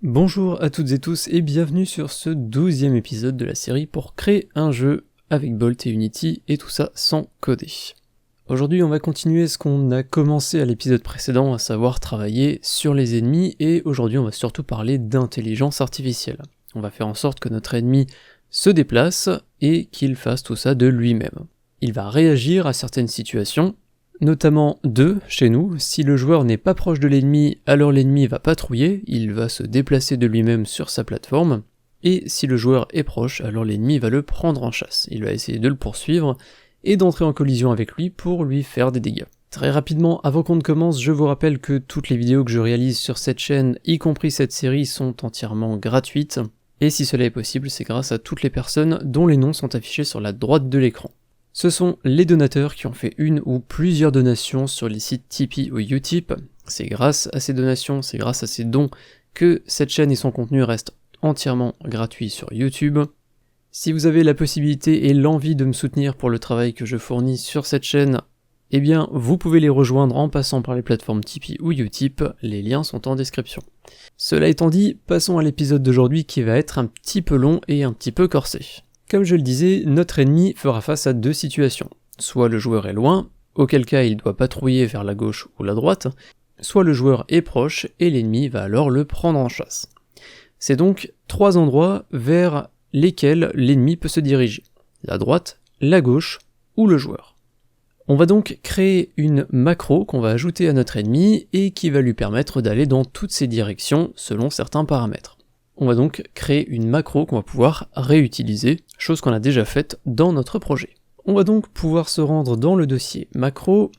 Bonjour à toutes et tous et bienvenue sur ce 12e épisode de la série pour créer un jeu avec Bolt et Unity et tout ça sans coder. Aujourd'hui on va continuer ce qu'on a commencé à l'épisode précédent, à savoir travailler sur les ennemis, et aujourd'hui on va surtout parler d'intelligence artificielle. On va faire en sorte que notre ennemi se déplace et qu'il fasse tout ça de lui-même. Il va réagir à certaines situations, notamment deux chez nous. Si le joueur n'est pas proche de l'ennemi, alors l'ennemi va patrouiller, il va se déplacer de lui-même sur sa plateforme, et si le joueur est proche, alors l'ennemi va le prendre en chasse. Il va essayer de le poursuivre et d'entrer en collision avec lui pour lui faire des dégâts. Très rapidement, avant qu'on ne commence, je vous rappelle que toutes les vidéos que je réalise sur cette chaîne, y compris cette série, sont entièrement gratuites, et si cela est possible, c'est grâce à toutes les personnes dont les noms sont affichés sur la droite de l'écran. Ce sont les donateurs qui ont fait une ou plusieurs donations sur les sites Tipeee ou Utip. C'est grâce à ces donations, c'est grâce à ces dons que cette chaîne et son contenu restent entièrement gratuits sur YouTube. Si vous avez la possibilité et l'envie de me soutenir pour le travail que je fournis sur cette chaîne, eh bien vous pouvez les rejoindre en passant par les plateformes Tipeee ou Utip, les liens sont en description. Cela étant dit, passons à l'épisode d'aujourd'hui qui va être un petit peu long et un petit peu corsé. Comme je le disais, notre ennemi fera face à deux situations. Soit le joueur est loin, auquel cas il doit patrouiller vers la gauche ou la droite, soit le joueur est proche et l'ennemi va alors le prendre en chasse. C'est donc trois endroits vers lesquels l'ennemi peut se diriger. La droite, la gauche ou le joueur. On va donc créer une macro qu'on va ajouter à notre ennemi et qui va lui permettre d'aller dans toutes ces directions selon certains paramètres. On va donc créer une macro qu'on va pouvoir réutiliser, chose qu'on a déjà faite dans notre projet. On va donc pouvoir se rendre dans le dossier macro,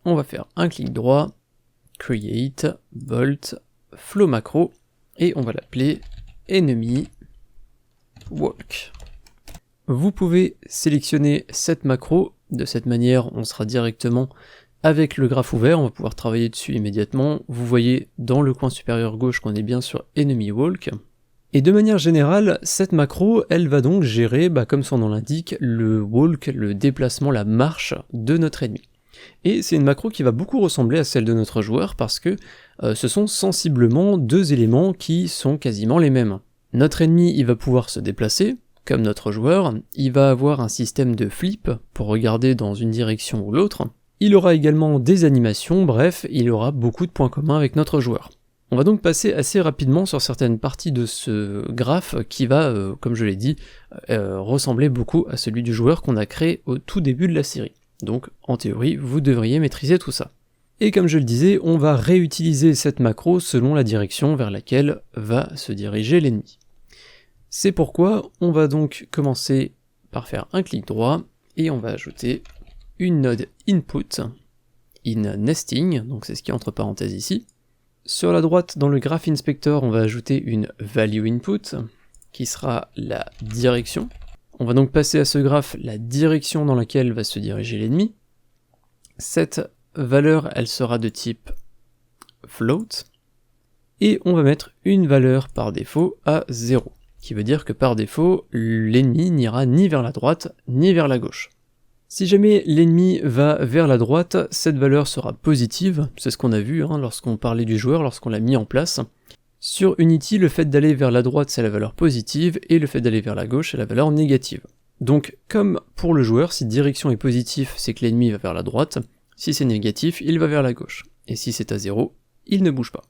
on va faire un clic droit, create, bolt, flow macro, et on va l'appeler enemy walk. Vous pouvez sélectionner cette macro, de cette manière on sera directement avec le graphe ouvert, on va pouvoir travailler dessus immédiatement. Vous voyez dans le coin supérieur gauche qu'on est bien sur enemy walk. Et de manière générale, cette macro, elle va donc gérer, comme son nom l'indique, le walk, le déplacement, la marche de notre ennemi. Et c'est une macro qui va beaucoup ressembler à celle de notre joueur parce que ce sont sensiblement deux éléments qui sont quasiment les mêmes. Notre ennemi, il va pouvoir se déplacer, comme notre joueur, il va avoir un système de flip pour regarder dans une direction ou l'autre, il aura également des animations, bref, il aura beaucoup de points communs avec notre joueur. On va donc passer assez rapidement sur certaines parties de ce graphe qui va, comme je l'ai dit, ressembler beaucoup à celui du joueur qu'on a créé au tout début de la série. Donc, en théorie, vous devriez maîtriser tout ça. Et comme je le disais, on va réutiliser cette macro selon la direction vers laquelle va se diriger l'ennemi. C'est pourquoi on va donc commencer par faire un clic droit, et on va ajouter une node input, in nesting, donc c'est ce qui est entre parenthèses ici. Sur la droite, dans le Graph Inspector, on va ajouter une value input, qui sera la direction. On va donc passer à ce graphe la direction dans laquelle va se diriger l'ennemi. Cette valeur, elle sera de type float, et on va mettre une valeur par défaut à 0, qui veut dire que par défaut, l'ennemi n'ira ni vers la droite, ni vers la gauche. Si jamais l'ennemi va vers la droite, cette valeur sera positive, c'est ce qu'on a vu lorsqu'on parlait du joueur, lorsqu'on l'a mis en place. Sur Unity, le fait d'aller vers la droite c'est la valeur positive, et le fait d'aller vers la gauche c'est la valeur négative. Donc comme pour le joueur, si direction est positive, c'est que l'ennemi va vers la droite, si c'est négatif, il va vers la gauche, et si c'est à 0, il ne bouge pas.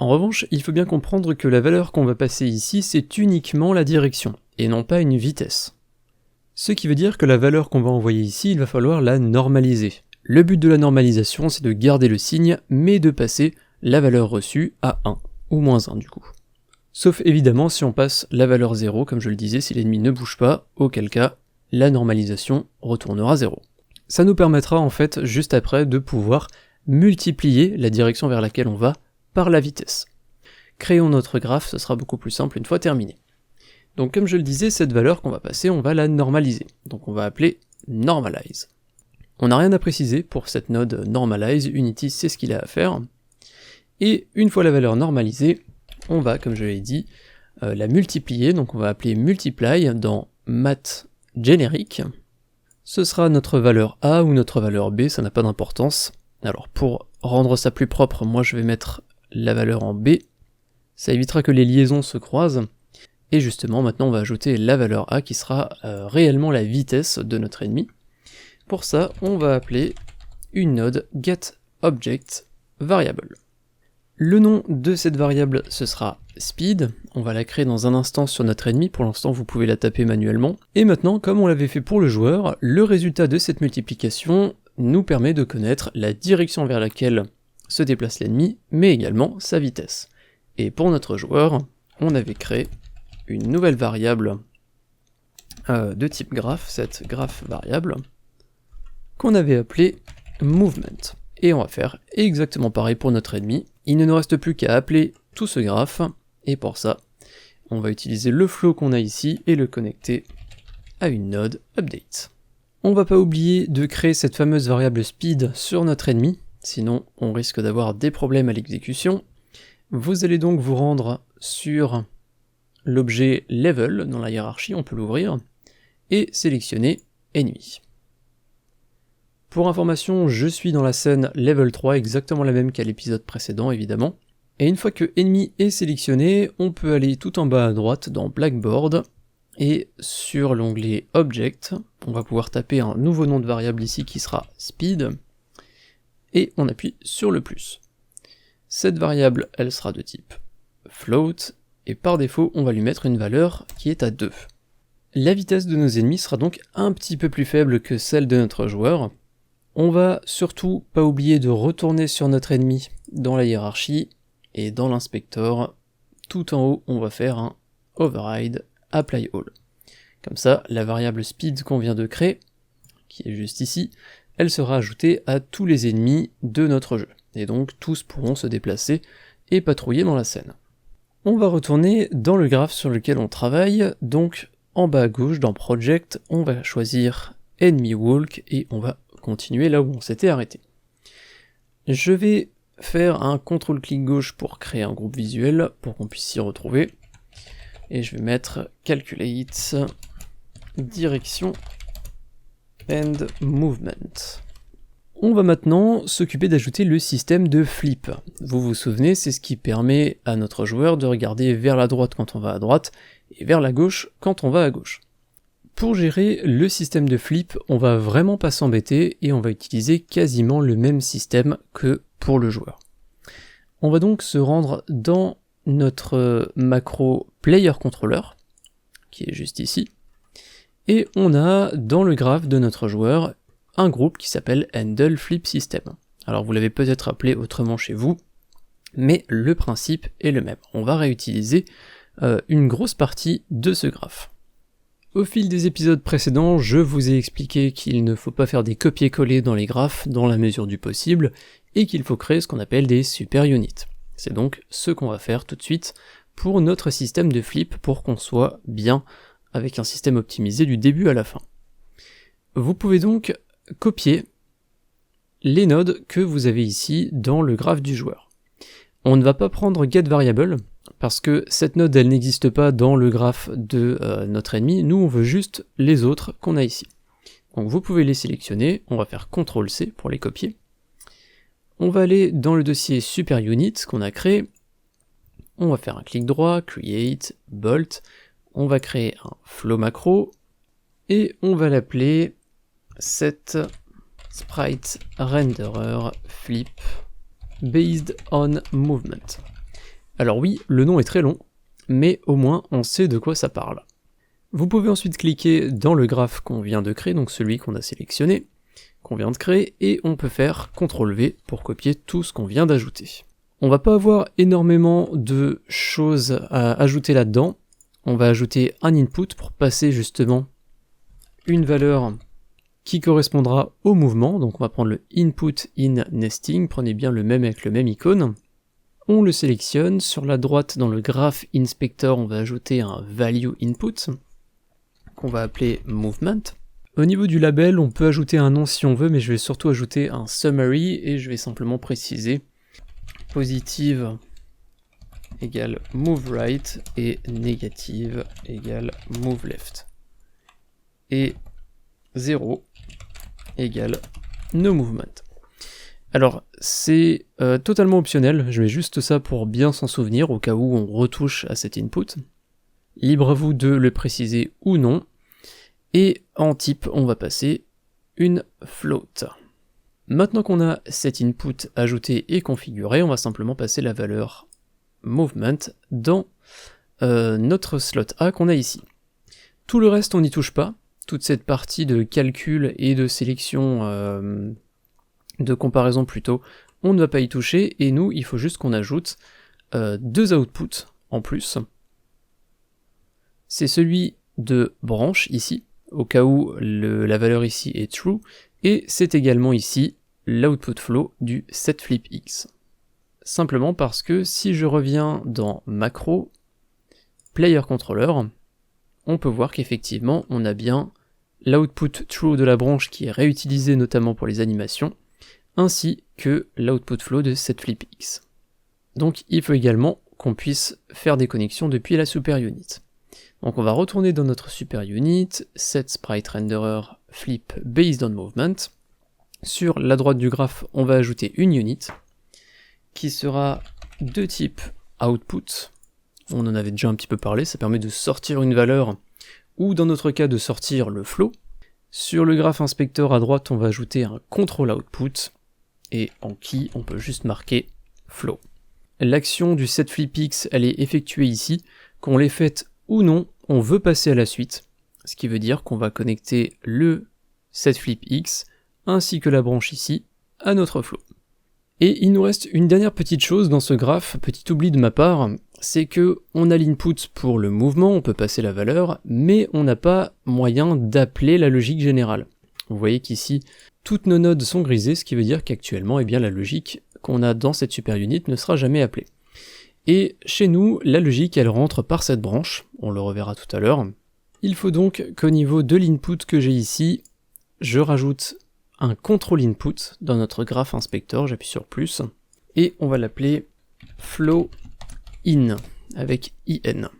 En revanche, il faut bien comprendre que la valeur qu'on va passer ici, c'est uniquement la direction, et non pas une vitesse. Ce qui veut dire que la valeur qu'on va envoyer ici, il va falloir la normaliser. Le but de la normalisation, c'est de garder le signe, mais de passer la valeur reçue à 1, ou moins 1 du coup. Sauf évidemment si on passe la valeur 0, comme je le disais, si l'ennemi ne bouge pas, auquel cas, la normalisation retournera 0. Ça nous permettra en fait, juste après, de pouvoir multiplier la direction vers laquelle on va par la vitesse. Créons notre graphe, ce sera beaucoup plus simple une fois terminé. Donc comme je le disais, cette valeur qu'on va passer, on va la normaliser. Donc on va appeler normalize. On n'a rien à préciser pour cette node normalize, Unity sait ce qu'il a à faire. Et une fois la valeur normalisée, on va, comme je l'ai dit, la multiplier, donc on va appeler multiply dans math generic. Ce sera notre valeur A ou notre valeur B, ça n'a pas d'importance. Alors pour rendre ça plus propre, moi je vais mettre la valeur en B, Ça évitera que les liaisons se croisent. Et justement, maintenant on va ajouter la valeur A qui sera réellement la vitesse de notre ennemi. Pour ça, on va appeler une node getObjectVariable. Le nom de cette variable, ce sera speed. On va la créer dans un instant sur notre ennemi. Pour l'instant, vous pouvez la taper manuellement. Et maintenant, comme on l'avait fait pour le joueur, le résultat de cette multiplication nous permet de connaître la direction vers laquelle se déplace l'ennemi, mais également sa vitesse. Et pour notre joueur, on avait créé une nouvelle variable de type graph, cette graph variable, qu'on avait appelée movement. Et on va faire exactement pareil pour notre ennemi. Il ne nous reste plus qu'à appeler tout ce graphe, et pour ça, on va utiliser le flow qu'on a ici et le connecter à une node update. On va pas oublier de créer cette fameuse variable speed sur notre ennemi, sinon on risque d'avoir des problèmes à l'exécution. Vous allez donc vous rendre sur l'objet level dans la hiérarchie, on peut l'ouvrir, et sélectionner ennemi. Pour information, je suis dans la scène level 3, exactement la même qu'à l'épisode précédent évidemment. Et une fois que ennemi est sélectionné, on peut aller tout en bas à droite dans Blackboard, et sur l'onglet Object, on va pouvoir taper un nouveau nom de variable ici qui sera speed, et on appuie sur le plus. Cette variable, elle sera de type float, et par défaut, on va lui mettre une valeur qui est à 2. La vitesse de nos ennemis sera donc un petit peu plus faible que celle de notre joueur. On va surtout pas oublier de retourner sur notre ennemi dans la hiérarchie, et dans l'inspecteur, tout en haut, on va faire un override apply all. Comme ça, la variable speed qu'on vient de créer, qui est juste ici, elle sera ajoutée à tous les ennemis de notre jeu. Et donc tous pourront se déplacer et patrouiller dans la scène. On va retourner dans le graphe sur lequel on travaille, donc en bas à gauche dans Project, on va choisir Enemy Walk et on va continuer là où on s'était arrêté. Je vais faire un CTRL-clic gauche pour créer un groupe visuel, pour qu'on puisse s'y retrouver. Et je vais mettre Calculate, Direction and Movement. On va maintenant s'occuper d'ajouter le système de flip. Vous vous souvenez, c'est ce qui permet à notre joueur de regarder vers la droite quand on va à droite, et vers la gauche quand on va à gauche. Pour gérer le système de flip, on va vraiment pas s'embêter et on va utiliser quasiment le même système que pour le joueur. On va donc se rendre dans notre macro player controller, qui est juste ici, et on a dans le graphe de notre joueur un groupe qui s'appelle Handle Flip System. Alors vous l'avez peut-être appelé autrement chez vous, mais le principe est le même. On va réutiliser une grosse partie de ce graphe. Au fil des épisodes précédents, je vous ai expliqué qu'il ne faut pas faire des copier-coller dans les graphes dans la mesure du possible, et qu'il faut créer ce qu'on appelle des super units. C'est donc ce qu'on va faire tout de suite pour notre système de flip pour qu'on soit bien avec un système optimisé du début à la fin. Vous pouvez donc copier les nodes que vous avez ici dans le graphe du joueur. On ne va pas prendre getVariable, parce que cette node elle n'existe pas dans le graphe de notre ennemi, nous on veut juste les autres qu'on a ici. Donc vous pouvez les sélectionner, on va faire CTRL-C pour les copier. On va aller dans le dossier SuperUnit qu'on a créé, on va faire un clic droit, Create, Bolt, on va créer un flow macro, et on va l'appeler set sprite renderer flip based on movement. Alors oui, le nom est très long, mais au moins on sait de quoi ça parle. Vous pouvez ensuite cliquer dans le graphe qu'on vient de créer, donc celui qu'on a sélectionné, qu'on vient de créer, et on peut faire CTRL-V pour copier tout ce qu'on vient d'ajouter. On va pas avoir énormément de choses à ajouter là-dedans, on va ajouter un input pour passer justement une valeur qui correspondra au mouvement, donc on va prendre le input in nesting, prenez bien le même avec le même icône. On le sélectionne, sur la droite dans le graph inspector on va ajouter un value input, qu'on va appeler movement. Au niveau du label on peut ajouter un nom si on veut, mais je vais surtout ajouter un summary, et je vais simplement préciser positive égale move right, et négative égale move left. Et 0 égale no movement. Alors, c'est totalement optionnel, je mets juste ça pour bien s'en souvenir, au cas où on retouche à cet input. Libre à vous de le préciser ou non. Et en type, on va passer une float. Maintenant qu'on a cet input ajouté et configuré, on va simplement passer la valeur movement dans notre slot A qu'on a ici. Tout le reste, on n'y touche pas. Toute cette partie de calcul et de sélection, de comparaison plutôt, on ne va pas y toucher, et nous, il faut juste qu'on ajoute 2 outputs en plus. C'est celui de branche ici, au cas où la valeur ici est true, et c'est également ici l'output flow du setFlipX. Simplement parce que si je reviens dans macro, player controller, on peut voir qu'effectivement on a bien l'output true de la branche qui est réutilisé notamment pour les animations, ainsi que l'output flow de setFlipX. Donc il faut également qu'on puisse faire des connexions depuis la super unit. Donc on va retourner dans notre super unit, set sprite renderer flip based on movement. Sur la droite du graphe, on va ajouter une unit qui sera de type output. On en avait déjà un petit peu parlé, ça permet de sortir une valeur ou dans notre cas de sortir le flow. Sur le graphe inspector à droite, on va ajouter un control output et en key, on peut juste marquer flow. L'action du setFlipX, elle est effectuée ici, qu'on l'ait faite ou non, on veut passer à la suite, ce qui veut dire qu'on va connecter le setFlipX ainsi que la branche ici à notre flow. Et il nous reste une dernière petite chose dans ce graphe, petit oubli de ma part, c'est que on a l'input pour le mouvement, on peut passer la valeur, mais on n'a pas moyen d'appeler la logique générale. Vous voyez qu'ici, toutes nos nodes sont grisées, ce qui veut dire qu'actuellement, eh bien, la logique qu'on a dans cette super unit ne sera jamais appelée. Et chez nous, la logique, elle rentre par cette branche, on le reverra tout à l'heure. Il faut donc qu'au niveau de l'input que j'ai ici, je rajoute un control input dans notre graphe inspector, j'appuie sur plus, et on va l'appeler flow in, avec in.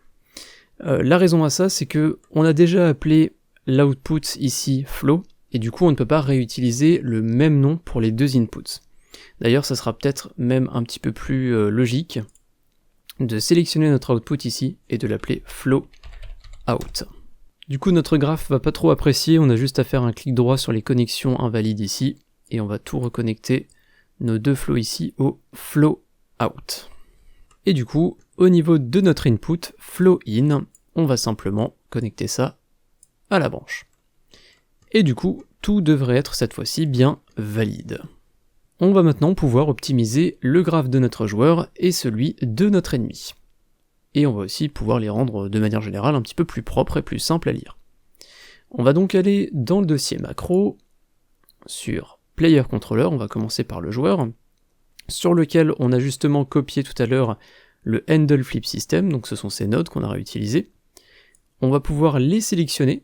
La raison à ça, c'est que on a déjà appelé l'output ici flow, et du coup on ne peut pas réutiliser le même nom pour les deux inputs. D'ailleurs, ça sera peut-être même un petit peu plus logique de sélectionner notre output ici et de l'appeler flow out. Du coup, notre graphe va pas trop apprécier, on a juste à faire un clic droit sur les connexions invalides ici, et on va tout reconnecter nos deux flows ici au flow out. Et du coup, au niveau de notre input, flow in, on va simplement connecter ça à la branche. Et du coup, tout devrait être cette fois-ci bien valide. On va maintenant pouvoir optimiser le graphe de notre joueur et celui de notre ennemi. Et on va aussi pouvoir les rendre de manière générale un petit peu plus propres et plus simples à lire. On va donc aller dans le dossier macro, sur Player Controller, on va commencer par le joueur, sur lequel on a justement copié tout à l'heure le Handle Flip System, donc ce sont ces nodes qu'on a réutilisés. On va pouvoir les sélectionner,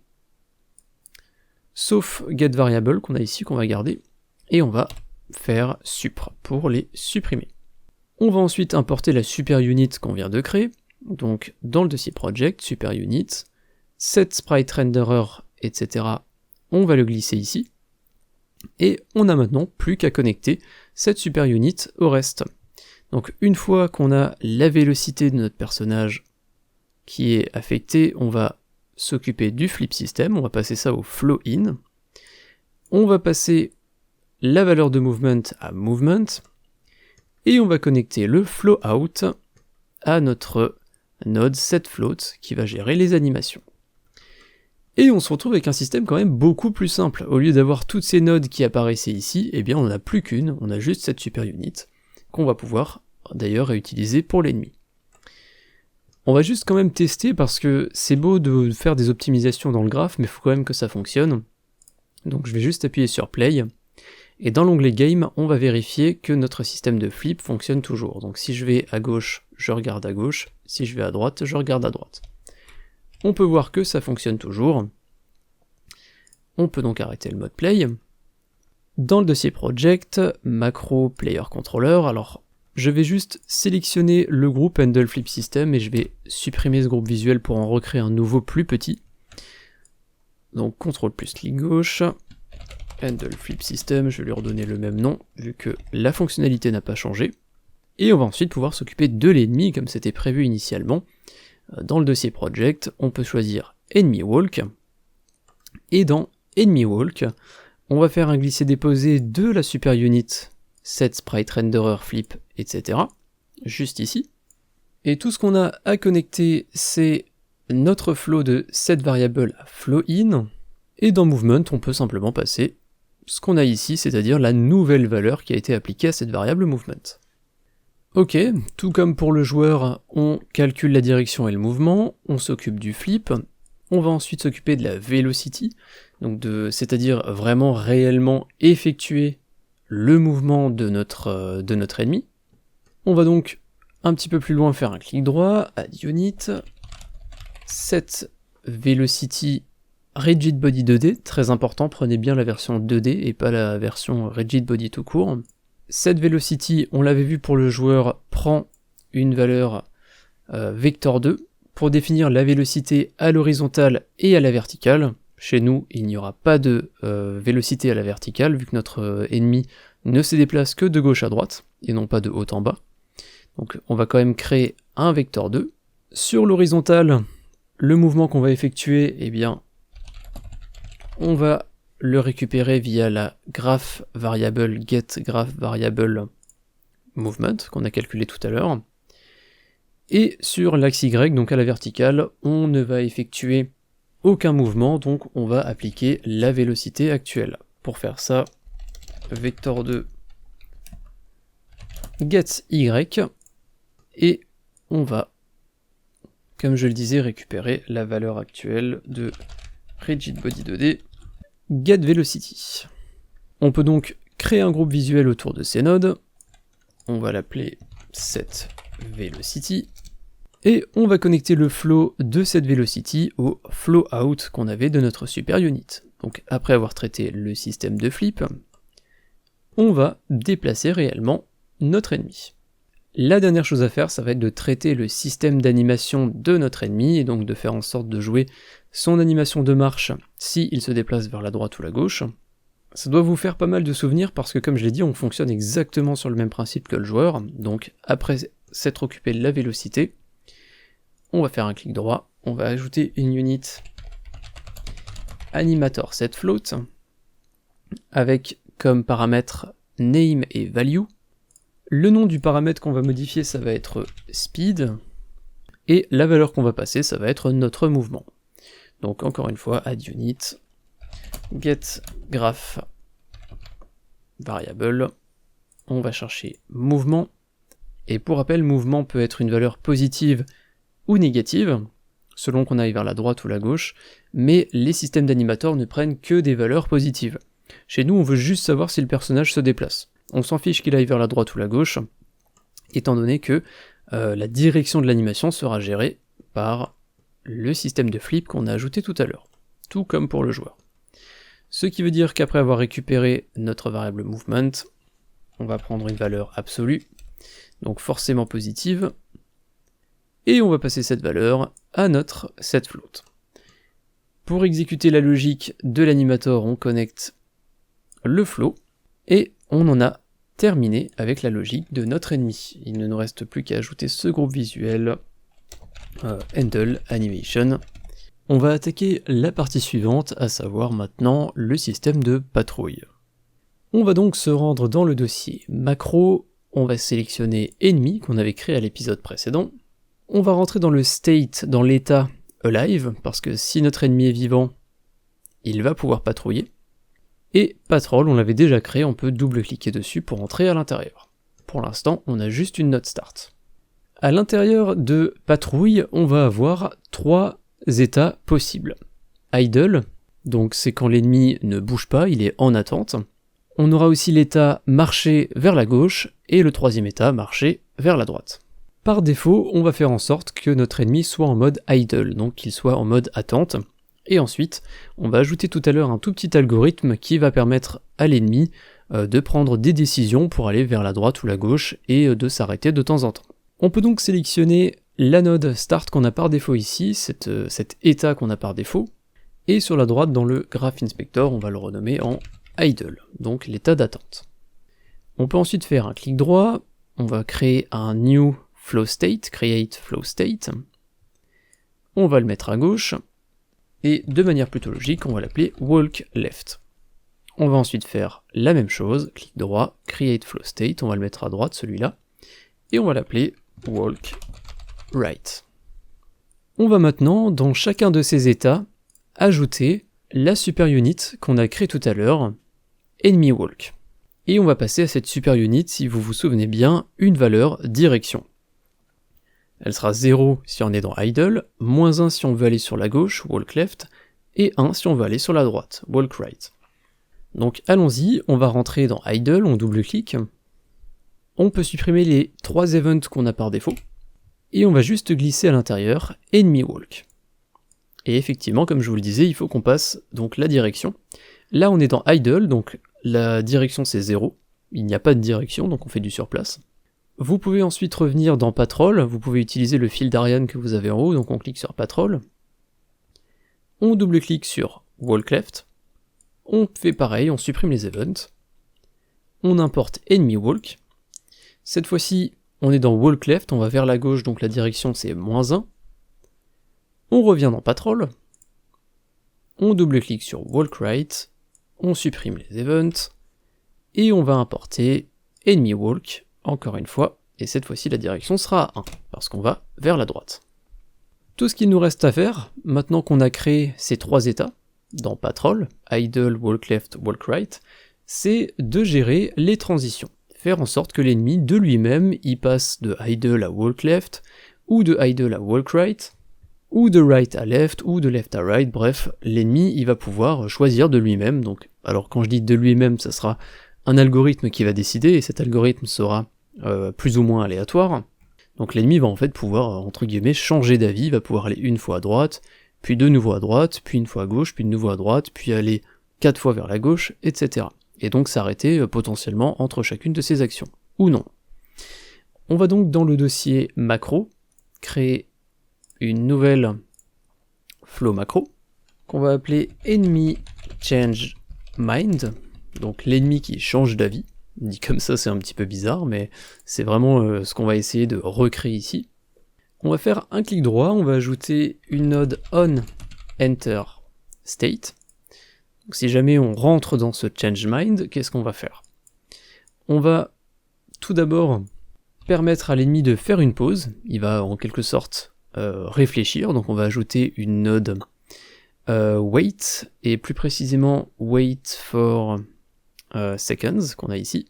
sauf getVariable qu'on a ici, qu'on va garder, et on va faire supr pour les supprimer. On va ensuite importer la super unit qu'on vient de créer, donc dans le dossier project, super unit, set sprite renderer, etc. On va le glisser ici, et on n'a maintenant plus qu'à connecter cette super unit au reste. Donc une fois qu'on a la vélocité de notre personnage qui est affectée, on va s'occuper du flip system, on va passer ça au flow in, on va passer la valeur de movement à movement, et on va connecter le flow out à notre node setFloat qui va gérer les animations. Et on se retrouve avec un système quand même beaucoup plus simple. Au lieu d'avoir toutes ces nodes qui apparaissaient ici, eh bien on n'a plus qu'une, on a juste cette super unit qu'on va pouvoir d'ailleurs réutiliser pour l'ennemi. On va juste quand même tester parce que c'est beau de faire des optimisations dans le graphe, mais il faut quand même que ça fonctionne. Donc je vais juste appuyer sur Play, et dans l'onglet Game, on va vérifier que notre système de flip fonctionne toujours. Donc si je vais à gauche, je regarde à gauche, si je vais à droite, je regarde à droite. On peut voir que ça fonctionne toujours. On peut donc arrêter le mode Play. Dans le dossier Project, Macro Player Controller, alors je vais juste sélectionner le groupe Handle Flip System et je vais supprimer ce groupe visuel pour en recréer un nouveau plus petit. Donc CTRL plus clic gauche, handle flip system, je vais lui redonner le même nom, vu que la fonctionnalité n'a pas changé. Et on va ensuite pouvoir s'occuper de l'ennemi, comme c'était prévu initialement. Dans le dossier project, on peut choisir enemy walk, et dans enemy walk, on va faire un glisser-déposer de la super unit, set sprite renderer flip, etc. juste ici. Et tout ce qu'on a à connecter, c'est notre flow de cette variable flow in, et dans movement, on peut simplement passer ce qu'on a ici, c'est-à-dire la nouvelle valeur qui a été appliquée à cette variable movement. Ok, tout comme pour le joueur, on calcule la direction et le mouvement, on s'occupe du flip, on va ensuite s'occuper de la velocity, donc c'est-à-dire vraiment réellement effectuer le mouvement de notre ennemi. On va donc un petit peu plus loin faire un clic droit, add unit, set velocity rigid body 2D, très important, prenez bien la version 2D et pas la version rigid body tout court. Cette velocity, on l'avait vu pour le joueur, prend une valeur vector 2 pour définir la vélocité à l'horizontale et à la verticale. Chez nous, il n'y aura pas de vélocité à la verticale, vu que notre ennemi ne se déplace que de gauche à droite, et non pas de haut en bas. Donc on va quand même créer un vector 2. Sur l'horizontale, le mouvement qu'on va effectuer, eh bien, on va le récupérer via la graph variable get graph variable movement qu'on a calculé tout à l'heure. Et sur l'axe Y, donc à la verticale, on ne va effectuer aucun mouvement, donc on va appliquer la vélocité actuelle. Pour faire ça, vector 2 get Y, et on va, comme je le disais, récupérer la valeur actuelle de rigid body 2D get velocity. On peut donc créer un groupe visuel autour de ces nodes, on va l'appeler set velocity, et on va connecter le flow de cette velocity au flow out qu'on avait de notre super unit. Donc après avoir traité le système de flip, on va déplacer réellement notre ennemi. La dernière chose à faire, ça va être de traiter le système d'animation de notre ennemi, et donc de faire en sorte de jouer son animation de marche s'il se déplace vers la droite ou la gauche. Ça doit vous faire pas mal de souvenirs parce que comme je l'ai dit, on fonctionne exactement sur le même principe que le joueur, donc après s'être occupé de la vélocité, on va faire un clic droit, on va ajouter une unit animator set float, avec comme paramètres name et value. Le nom du paramètre qu'on va modifier, ça va être speed, et la valeur qu'on va passer, ça va être notre mouvement. Donc encore une fois, add unit, get graph variable, on va chercher mouvement, et pour rappel, mouvement peut être une valeur positive ou négative, selon qu'on aille vers la droite ou la gauche, mais les systèmes d'animateurs ne prennent que des valeurs positives. Chez nous, on veut juste savoir si le personnage se déplace. On s'en fiche qu'il aille vers la droite ou la gauche, étant donné que la direction de l'animation sera gérée par le système de flip qu'on a ajouté tout à l'heure, tout comme pour le joueur. Ce qui veut dire qu'après avoir récupéré notre variable movement, on va prendre une valeur absolue, donc forcément positive, et on va passer cette valeur à notre setFloat. Pour exécuter la logique de l'animator, on connecte le flow, et on en a terminé avec la logique de notre ennemi. Il ne nous reste plus qu'à ajouter ce groupe visuel, handle animation. On va attaquer la partie suivante, à savoir maintenant le système de patrouille. On va donc se rendre dans le dossier macro, on va sélectionner ennemi qu'on avait créé à l'épisode précédent, on va rentrer dans le state, dans l'état alive, parce que si notre ennemi est vivant, il va pouvoir patrouiller. Et patrol, on l'avait déjà créé, on peut double-cliquer dessus pour entrer à l'intérieur. Pour l'instant, on a juste une note start. À l'intérieur de patrouille, on va avoir 3 états possibles. Idle, donc c'est quand l'ennemi ne bouge pas, il est en attente. On aura aussi l'état marcher vers la gauche, et le 3e état, marcher vers la droite. Par défaut, on va faire en sorte que notre ennemi soit en mode idle, donc qu'il soit en mode attente. Et ensuite, on va ajouter tout à l'heure un tout petit algorithme qui va permettre à l'ennemi de prendre des décisions pour aller vers la droite ou la gauche et de s'arrêter de temps en temps. On peut donc sélectionner la node start qu'on a par défaut ici, cet état qu'on a par défaut, et sur la droite dans le Graph Inspector, on va le renommer en idle, donc l'état d'attente. On peut ensuite faire un clic droit, on va créer un new flow state, create flow state, on va le mettre à gauche, et de manière plutôt logique, on va l'appeler walk left. On va ensuite faire la même chose, clic droit, create flow state, on va le mettre à droite celui-là, et on va l'appeler walk right. On va maintenant, dans chacun de ces états, ajouter la super unit qu'on a créée tout à l'heure, enemy walk. Et on va passer à cette super unit, si vous vous souvenez bien, une valeur direction. Elle sera 0 si on est dans idle, -1 si on veut aller sur la gauche, walk left, et 1 si on veut aller sur la droite, walk right. Donc allons-y, on va rentrer dans idle, on double-clique. On peut supprimer les 3 events qu'on a par défaut, et on va juste glisser à l'intérieur enemy walk. Et effectivement, comme je vous le disais, il faut qu'on passe donc la direction. Là on est dans idle, donc la direction c'est 0, il n'y a pas de direction, donc on fait du surplace. Vous pouvez ensuite revenir dans Patrol, vous pouvez utiliser le fil d'Ariane que vous avez en haut, donc on clique sur Patrol. On double-clique sur Walk Left, on fait pareil, on supprime les events. On importe Enemy Walk. Cette fois-ci, on est dans Walk Left, on va vers la gauche, donc la direction c'est -1. On revient dans Patrol. On double-clique sur Walk Right, on supprime les events, et on va importer Enemy Walk, encore une fois, et cette fois-ci la direction sera à 1, parce qu'on va vers la droite. Tout ce qu'il nous reste à faire, maintenant qu'on a créé ces 3 états, dans Patrol, Idle, Walk Left, Walk Right, c'est de gérer les transitions. Faire en sorte que l'ennemi, de lui-même, il passe de Idle à Walk Left, ou de Idle à Walk Right, ou de Right à Left, ou de Left à Right, bref, l'ennemi, il va pouvoir choisir de lui-même, donc, alors quand je dis de lui-même, ça sera un algorithme qui va décider, et cet algorithme sera plus ou moins aléatoire, donc l'ennemi va en fait pouvoir, entre guillemets, changer d'avis, il va pouvoir aller une fois à droite, puis de nouveau à droite, puis une fois à gauche, puis de nouveau à droite, puis aller 4 fois vers la gauche, etc. Et donc s'arrêter potentiellement entre chacune de ces actions, ou non. On va donc dans le dossier macro, créer une nouvelle flow macro, qu'on va appeler enemy change mind, donc l'ennemi qui change d'avis. Dit comme ça c'est un petit peu bizarre, mais c'est vraiment ce qu'on va essayer de recréer ici. On va faire un clic droit, on va ajouter une node onEnterState. Donc si jamais on rentre dans ce changeMind, qu'est-ce qu'on va faire? On va tout d'abord permettre à l'ennemi de faire une pause, il va en quelque sorte réfléchir, donc on va ajouter une node wait, et plus précisément wait for seconds qu'on a ici.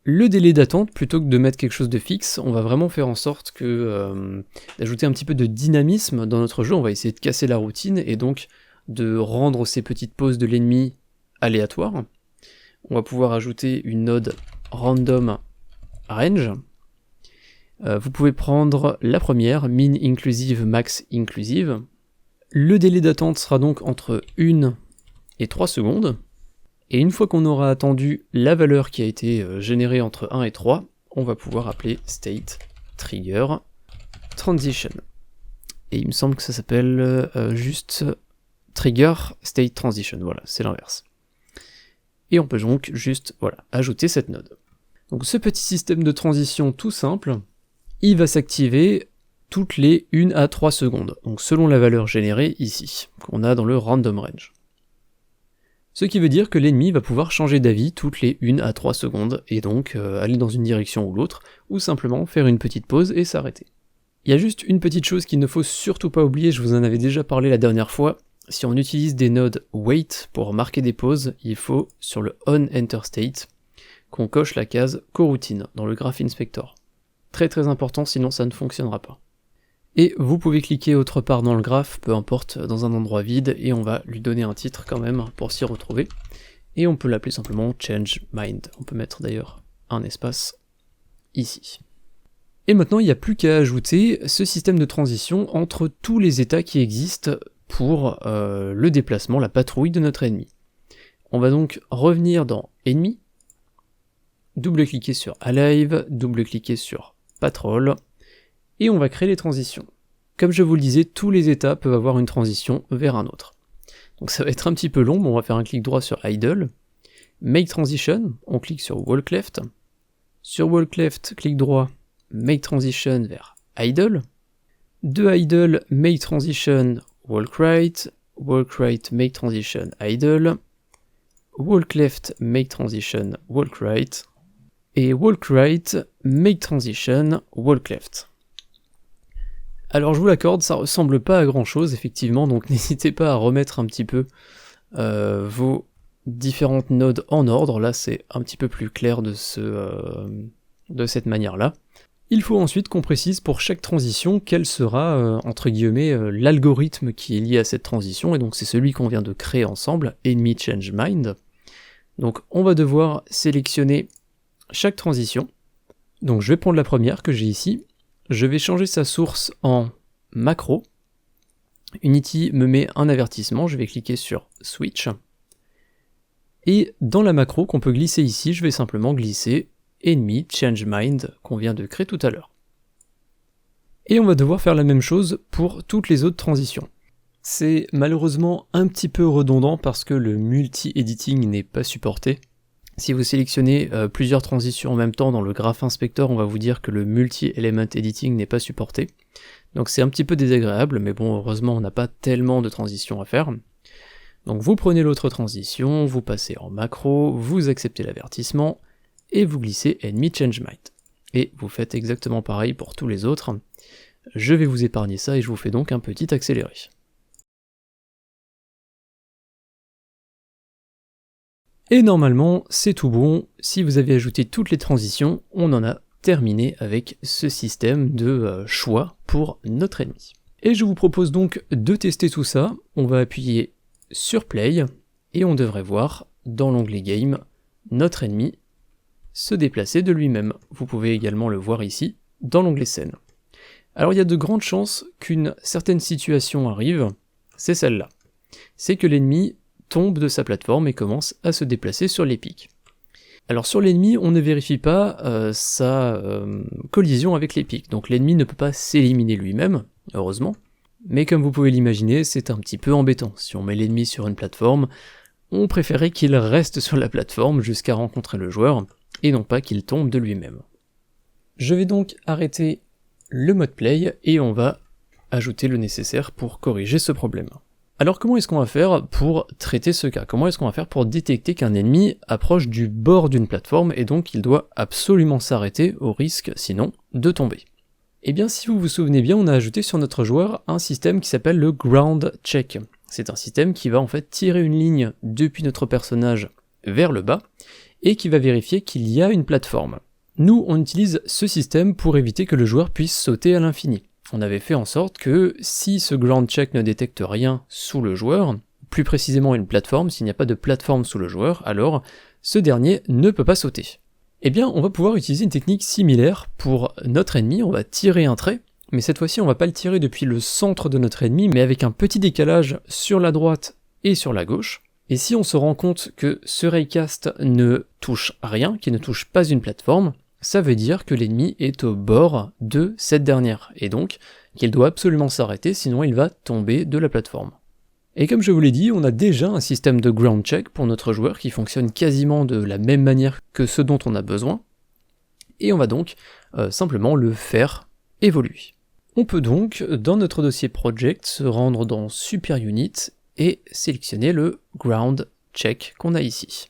Le délai d'attente, plutôt que de mettre quelque chose de fixe, on va vraiment faire en sorte que d'ajouter un petit peu de dynamisme dans notre jeu, on va essayer de casser la routine et donc de rendre ces petites pauses de l'ennemi aléatoires. On va pouvoir ajouter une node random range. Vous pouvez prendre la première, min inclusive, max inclusive. Le délai d'attente sera donc entre 1 et 3 secondes. Et une fois qu'on aura attendu la valeur qui a été générée entre 1 et 3, on va pouvoir appeler state trigger transition. Et il me semble que ça s'appelle juste trigger state transition, voilà, c'est l'inverse. Et on peut donc juste, voilà, ajouter cette node. Donc ce petit système de transition tout simple, il va s'activer toutes les 1 à 3 secondes, donc selon la valeur générée ici, qu'on a dans le random range. Ce qui veut dire que l'ennemi va pouvoir changer d'avis toutes les 1 à 3 secondes, et donc aller dans une direction ou l'autre, ou simplement faire une petite pause et s'arrêter. Il y a juste une petite chose qu'il ne faut surtout pas oublier, je vous en avais déjà parlé la dernière fois, si on utilise des nodes wait pour marquer des pauses, il faut, sur le onEnterState, qu'on coche la case coroutine dans le Graph Inspector. Très très important, sinon ça ne fonctionnera pas. Et vous pouvez cliquer autre part dans le graphe, peu importe, dans un endroit vide, et on va lui donner un titre quand même pour s'y retrouver. Et on peut l'appeler simplement changeMind. On peut mettre d'ailleurs un espace ici. Et maintenant, il n'y a plus qu'à ajouter ce système de transition entre tous les états qui existent pour le déplacement, la patrouille de notre ennemi. On va donc revenir dans Ennemi, double-cliquer sur Alive, double-cliquer sur Patrol, et on va créer les transitions. Comme je vous le disais, tous les états peuvent avoir une transition vers un autre. Donc ça va être un petit peu long, mais on va faire un clic droit sur Idle, make transition, on clique sur walk left. Sur walk left, clic droit, make transition vers idle. De idle, make transition, walk right, make transition, idle. Walk left, make transition, walk right. Et walk right, make transition, walk left. Alors je vous l'accorde, ça ressemble pas à grand chose effectivement, donc n'hésitez pas à remettre un petit peu vos différentes nodes en ordre. Là c'est un petit peu plus clair de cette manière-là. Il faut ensuite qu'on précise pour chaque transition quel sera, entre guillemets, l'algorithme qui est lié à cette transition, et donc c'est celui qu'on vient de créer ensemble, enemy change mind. Donc on va devoir sélectionner chaque transition. Donc je vais prendre la première que j'ai ici, je vais changer sa source en macro. Unity me met un avertissement, je vais cliquer sur switch. Et dans la macro qu'on peut glisser ici, je vais simplement glisser enemy change mind qu'on vient de créer tout à l'heure. Et on va devoir faire la même chose pour toutes les autres transitions. C'est malheureusement un petit peu redondant parce que le multi-editing n'est pas supporté. Si vous sélectionnez plusieurs transitions en même temps dans le Graph Inspector, on va vous dire que le multi-element editing n'est pas supporté. Donc c'est un petit peu désagréable, mais bon, heureusement on n'a pas tellement de transitions à faire. Donc vous prenez l'autre transition, vous passez en macro, vous acceptez l'avertissement, et vous glissez enemy change mind. Et vous faites exactement pareil pour tous les autres. Je vais vous épargner ça et je vous fais donc un petit accéléré. Et normalement, c'est tout bon. Si vous avez ajouté toutes les transitions, on en a terminé avec ce système de choix pour notre ennemi. Et je vous propose donc de tester tout ça. On va appuyer sur Play, et on devrait voir, dans l'onglet Game, notre ennemi se déplacer de lui-même. Vous pouvez également le voir ici, dans l'onglet Scène. Alors il y a de grandes chances qu'une certaine situation arrive, c'est celle-là. C'est que l'ennemi tombe de sa plateforme et commence à se déplacer sur les pics. Alors sur l'ennemi, on ne vérifie pas sa collision avec les pics, donc l'ennemi ne peut pas s'éliminer lui-même, heureusement, mais comme vous pouvez l'imaginer, c'est un petit peu embêtant. Si on met l'ennemi sur une plateforme, on préférait qu'il reste sur la plateforme jusqu'à rencontrer le joueur, et non pas qu'il tombe de lui-même. Je vais donc arrêter le mode play, et on va ajouter le nécessaire pour corriger ce problème. Alors comment est-ce qu'on va faire pour traiter ce cas? Comment est-ce qu'on va faire pour détecter qu'un ennemi approche du bord d'une plateforme et donc il doit absolument s'arrêter au risque, sinon, de tomber? Eh bien si vous vous souvenez bien, on a ajouté sur notre joueur un système qui s'appelle le ground check. C'est un système qui va en fait tirer une ligne depuis notre personnage vers le bas et qui va vérifier qu'il y a une plateforme. Nous, on utilise ce système pour éviter que le joueur puisse sauter à l'infini. On avait fait en sorte que si ce ground check ne détecte rien sous le joueur, plus précisément une plateforme, s'il n'y a pas de plateforme sous le joueur, alors ce dernier ne peut pas sauter. Eh bien, on va pouvoir utiliser une technique similaire pour notre ennemi, on va tirer un trait, mais cette fois-ci on va pas le tirer depuis le centre de notre ennemi, mais avec un petit décalage sur la droite et sur la gauche. Et si on se rend compte que ce raycast ne touche rien, qu'il ne touche pas une plateforme, ça veut dire que l'ennemi est au bord de cette dernière, et donc qu'il doit absolument s'arrêter, sinon il va tomber de la plateforme. Et comme je vous l'ai dit, on a déjà un système de ground check pour notre joueur qui fonctionne quasiment de la même manière que ce dont on a besoin, et on va donc simplement le faire évoluer. On peut donc, dans notre dossier project, se rendre dans Super Unit et sélectionner le ground check qu'on a ici.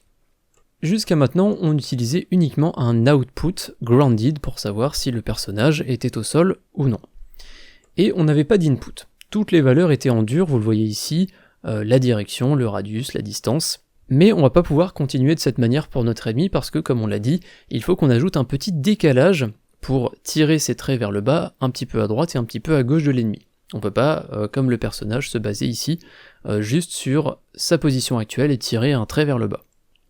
Jusqu'à maintenant, on utilisait uniquement un output grounded pour savoir si le personnage était au sol ou non. Et on n'avait pas d'input. Toutes les valeurs étaient en dur, vous le voyez ici, la direction, le radius, la distance. Mais on va pas pouvoir continuer de cette manière pour notre ennemi parce que, comme on l'a dit, il faut qu'on ajoute un petit décalage pour tirer ces traits vers le bas, un petit peu à droite et un petit peu à gauche de l'ennemi. On peut pas, comme le personnage, se baser ici juste sur sa position actuelle et tirer un trait vers le bas.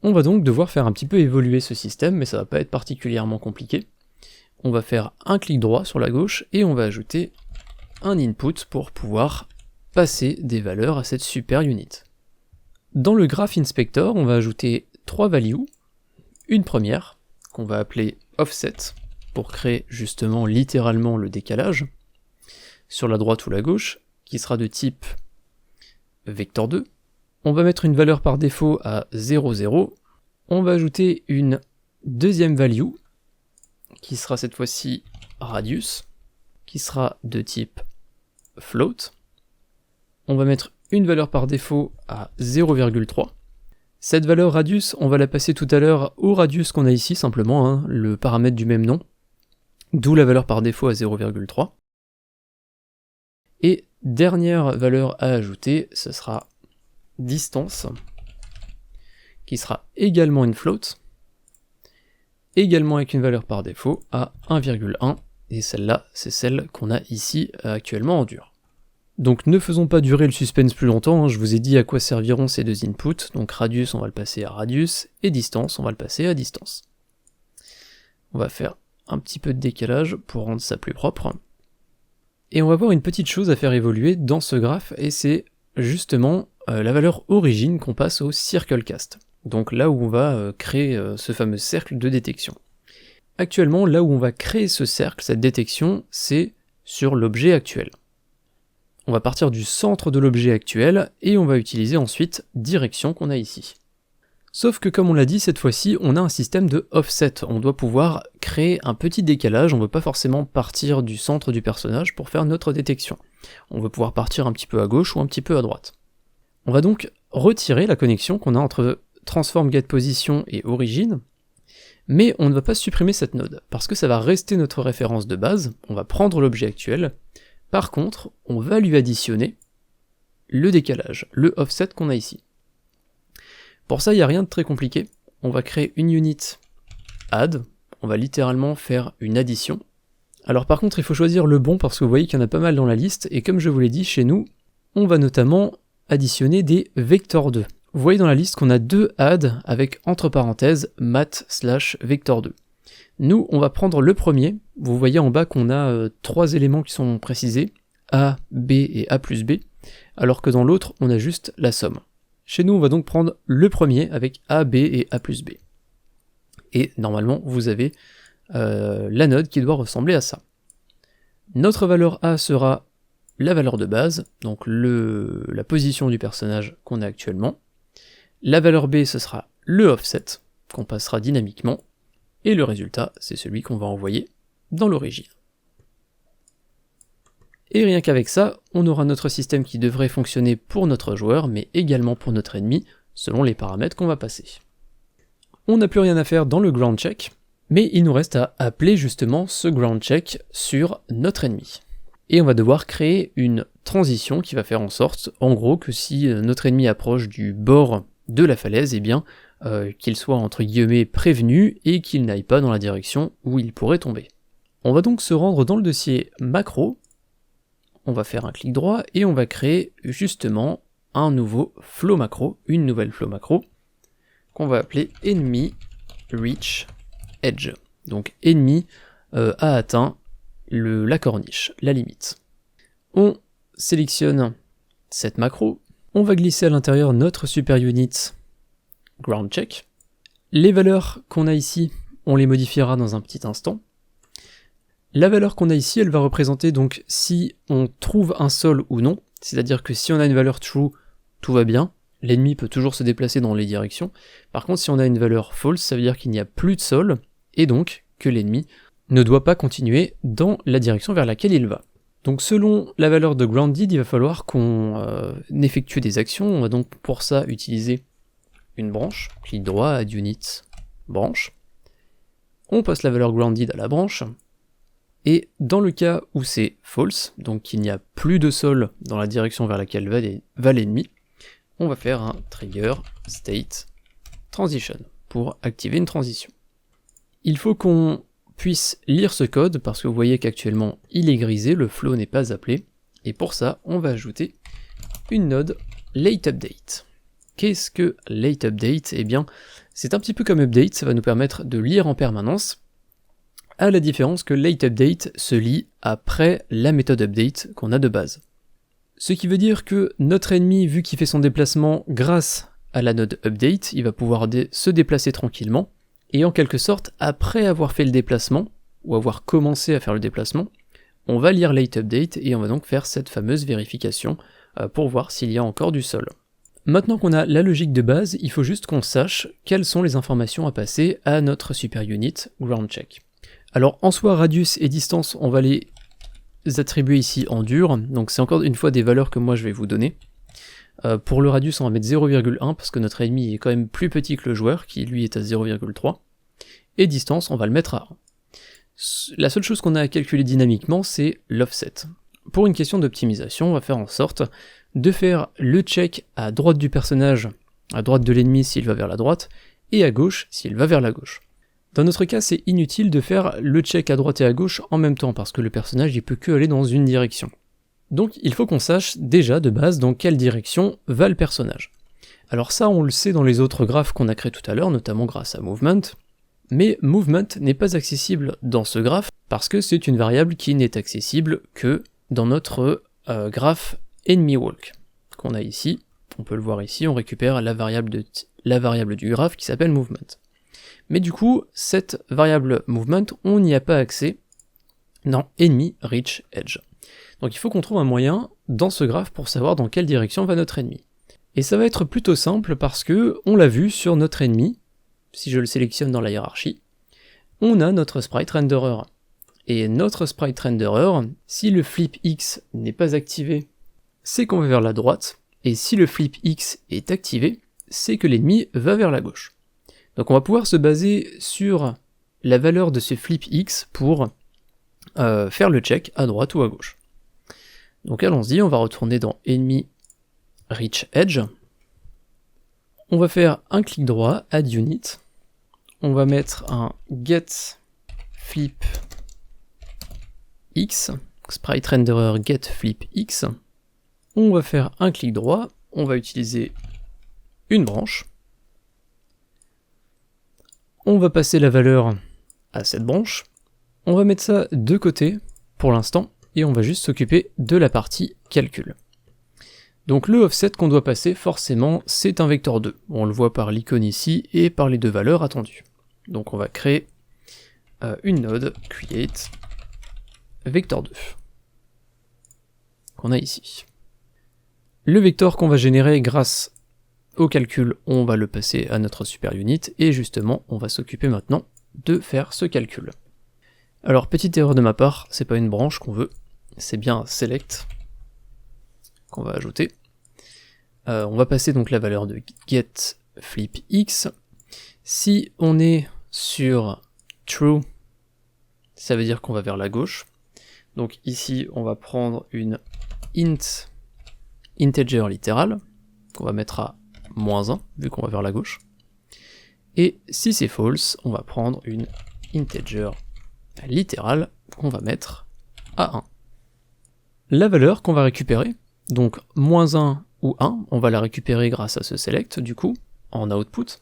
On va donc devoir faire un petit peu évoluer ce système, mais ça va pas être particulièrement compliqué. On va faire un clic droit sur la gauche et on va ajouter un input pour pouvoir passer des valeurs à cette super unit. Dans le Graph Inspector, on va ajouter 3 values. Une première, qu'on va appeler offset, pour créer justement littéralement le décalage, sur la droite ou la gauche, qui sera de type vector2. On va mettre une valeur par défaut à 0,0, on va ajouter une deuxième value, qui sera cette fois-ci radius, qui sera de type float. On va mettre une valeur par défaut à 0,3. Cette valeur radius, on va la passer tout à l'heure au radius qu'on a ici, simplement, hein, le paramètre du même nom, d'où la valeur par défaut à 0,3. Et dernière valeur à ajouter, ce sera distance, qui sera également une float, également avec une valeur par défaut à 1,1, et celle-là, c'est celle qu'on a ici actuellement en dur. Donc ne faisons pas durer le suspense plus longtemps, hein, je vous ai dit à quoi serviront ces deux inputs, donc radius on va le passer à radius, et distance on va le passer à distance. On va faire un petit peu de décalage pour rendre ça plus propre. Et on va voir une petite chose à faire évoluer dans ce graphe, et c'est justement la valeur origine qu'on passe au circle cast. Donc là où on va créer ce fameux cercle de détection. Actuellement, là où on va créer ce cercle, cette détection, c'est sur l'objet actuel. On va partir du centre de l'objet actuel, et on va utiliser ensuite direction qu'on a ici. Sauf que comme on l'a dit, cette fois-ci, on a un système de offset. On doit pouvoir créer un petit décalage, on ne veut pas forcément partir du centre du personnage pour faire notre détection. On veut pouvoir partir un petit peu à gauche ou un petit peu à droite. On va donc retirer la connexion qu'on a entre transform get position et origine, mais on ne va pas supprimer cette node, parce que ça va rester notre référence de base, on va prendre l'objet actuel, par contre, on va lui additionner le décalage, le offset qu'on a ici. Pour ça, il n'y a rien de très compliqué. On va créer une unit add, on va littéralement faire une addition. Alors par contre, il faut choisir le bon parce que vous voyez qu'il y en a pas mal dans la liste, et comme je vous l'ai dit, chez nous, on va notamment additionner des vector2. Vous voyez dans la liste qu'on a deux add avec entre parenthèses mat/vector2. Nous, on va prendre le premier. Vous voyez en bas qu'on a trois éléments qui sont précisés, A, B et A plus B, alors que dans l'autre, on a juste la somme. Chez nous, on va donc prendre le premier avec A, B et A plus B. Et normalement, vous avez la node qui doit ressembler à ça. Notre valeur A sera la valeur de base, donc la position du personnage qu'on a actuellement. La valeur B, ce sera le offset, qu'on passera dynamiquement. Et le résultat, c'est celui qu'on va envoyer dans l'origine. Et rien qu'avec ça, on aura notre système qui devrait fonctionner pour notre joueur, mais également pour notre ennemi, selon les paramètres qu'on va passer. On n'a plus rien à faire dans le ground check, mais il nous reste à appeler justement ce ground check sur notre ennemi. Et on va devoir créer une transition qui va faire en sorte, en gros, que si notre ennemi approche du bord de la falaise, eh bien, qu'il soit entre guillemets prévenu et qu'il n'aille pas dans la direction où il pourrait tomber. On va donc se rendre dans le dossier macro, on va faire un clic droit et on va créer justement un nouveau flow macro, une nouvelle flow macro, qu'on va appeler enemy reach edge. Donc ennemi a atteint la corniche, la limite. On sélectionne cette macro, on va glisser à l'intérieur notre super unit ground check. Les valeurs qu'on a ici, on les modifiera dans un petit instant. La valeur qu'on a ici, elle va représenter donc si on trouve un sol ou non, c'est-à-dire que si on a une valeur true, tout va bien, l'ennemi peut toujours se déplacer dans les directions. Par contre, si on a une valeur false, ça veut dire qu'il n'y a plus de sol, et donc que l'ennemi ne doit pas continuer dans la direction vers laquelle il va. Donc selon la valeur de grounded, il va falloir qu'on effectue des actions. On va donc pour ça utiliser une branche, clic droit, add unit, branche. On passe la valeur grounded à la branche, et dans le cas où c'est false, donc qu'il n'y a plus de sol dans la direction vers laquelle va l'ennemi, on va faire un trigger state transition pour activer une transition. Il faut qu'on puisse lire ce code parce que vous voyez qu'actuellement il est grisé, le flow n'est pas appelé, et pour ça on va ajouter une node late update. Qu'est-ce que late update? Eh bien, c'est un petit peu comme update, ça va nous permettre de lire en permanence, à la différence que late update se lit après la méthode update qu'on a de base. Ce qui veut dire que notre ennemi, vu qu'il fait son déplacement grâce à la node update, il va pouvoir se déplacer tranquillement, et en quelque sorte, après avoir fait le déplacement, ou avoir commencé à faire le déplacement, on va lire late update et on va donc faire cette fameuse vérification pour voir s'il y a encore du sol. Maintenant qu'on a la logique de base, il faut juste qu'on sache quelles sont les informations à passer à notre super unit GroundCheck. Alors en soi, radius et distance, on va les attribuer ici en dur, donc c'est encore une fois des valeurs que moi je vais vous donner. Pour le radius, on va mettre 0,1 parce que notre ennemi est quand même plus petit que le joueur, qui lui est à 0,3. Et distance, on va le mettre à 1. La seule chose qu'on a à calculer dynamiquement, c'est l'offset. Pour une question d'optimisation, on va faire en sorte de faire le check à droite du personnage, à droite de l'ennemi s'il va vers la droite, et à gauche s'il va vers la gauche. Dans notre cas, c'est inutile de faire le check à droite et à gauche en même temps, parce que le personnage il peut que aller dans une direction. Donc il faut qu'on sache déjà de base dans quelle direction va le personnage. Alors ça, on le sait dans les autres graphes qu'on a créés tout à l'heure, notamment grâce à Movement, mais Movement n'est pas accessible dans ce graphe, parce que c'est une variable qui n'est accessible que dans notre graphe Enemy Walk, qu'on a ici. On peut le voir ici, on récupère la variable du graphe qui s'appelle Movement. Mais du coup, cette variable Movement, on n'y a pas accès dans Enemy Reach Edge. Donc il faut qu'on trouve un moyen dans ce graphe pour savoir dans quelle direction va notre ennemi. Et ça va être plutôt simple parce que, on l'a vu sur notre ennemi, si je le sélectionne dans la hiérarchie, on a notre sprite renderer. Et notre sprite renderer, si le flip X n'est pas activé, c'est qu'on va vers la droite, et si le flip X est activé, c'est que l'ennemi va vers la gauche. Donc on va pouvoir se baser sur la valeur de ce flip X pour faire le check à droite ou à gauche. Donc allons-y, on va retourner dans Enemy Reach Edge. On va faire un clic droit, Add Unit. On va mettre un Get Flip X, Sprite Renderer Get Flip X. On va faire un clic droit, on va utiliser une branche. On va passer la valeur à cette branche. On va mettre ça de côté pour l'instant, et on va juste s'occuper de la partie calcul. Donc le offset qu'on doit passer, forcément, c'est un vecteur 2. On le voit par l'icône ici et par les deux valeurs attendues. Donc on va créer une node create vector 2 qu'on a ici. Le vecteur qu'on va générer grâce au calcul, on va le passer à notre super unit, et justement, on va s'occuper maintenant de faire ce calcul. Alors, petite erreur de ma part, c'est pas une branche qu'on veut, c'est bien un select qu'on va ajouter. On va passer donc la valeur de getFlipX. Si on est sur true, ça veut dire qu'on va vers la gauche. Donc ici, on va prendre une int integer littérale, qu'on va mettre à -1, vu qu'on va vers la gauche. Et si c'est false, on va prendre une integer littérale, qu'on va mettre à 1. La valeur qu'on va récupérer, donc -1 ou 1, on va la récupérer grâce à ce select, du coup, en output.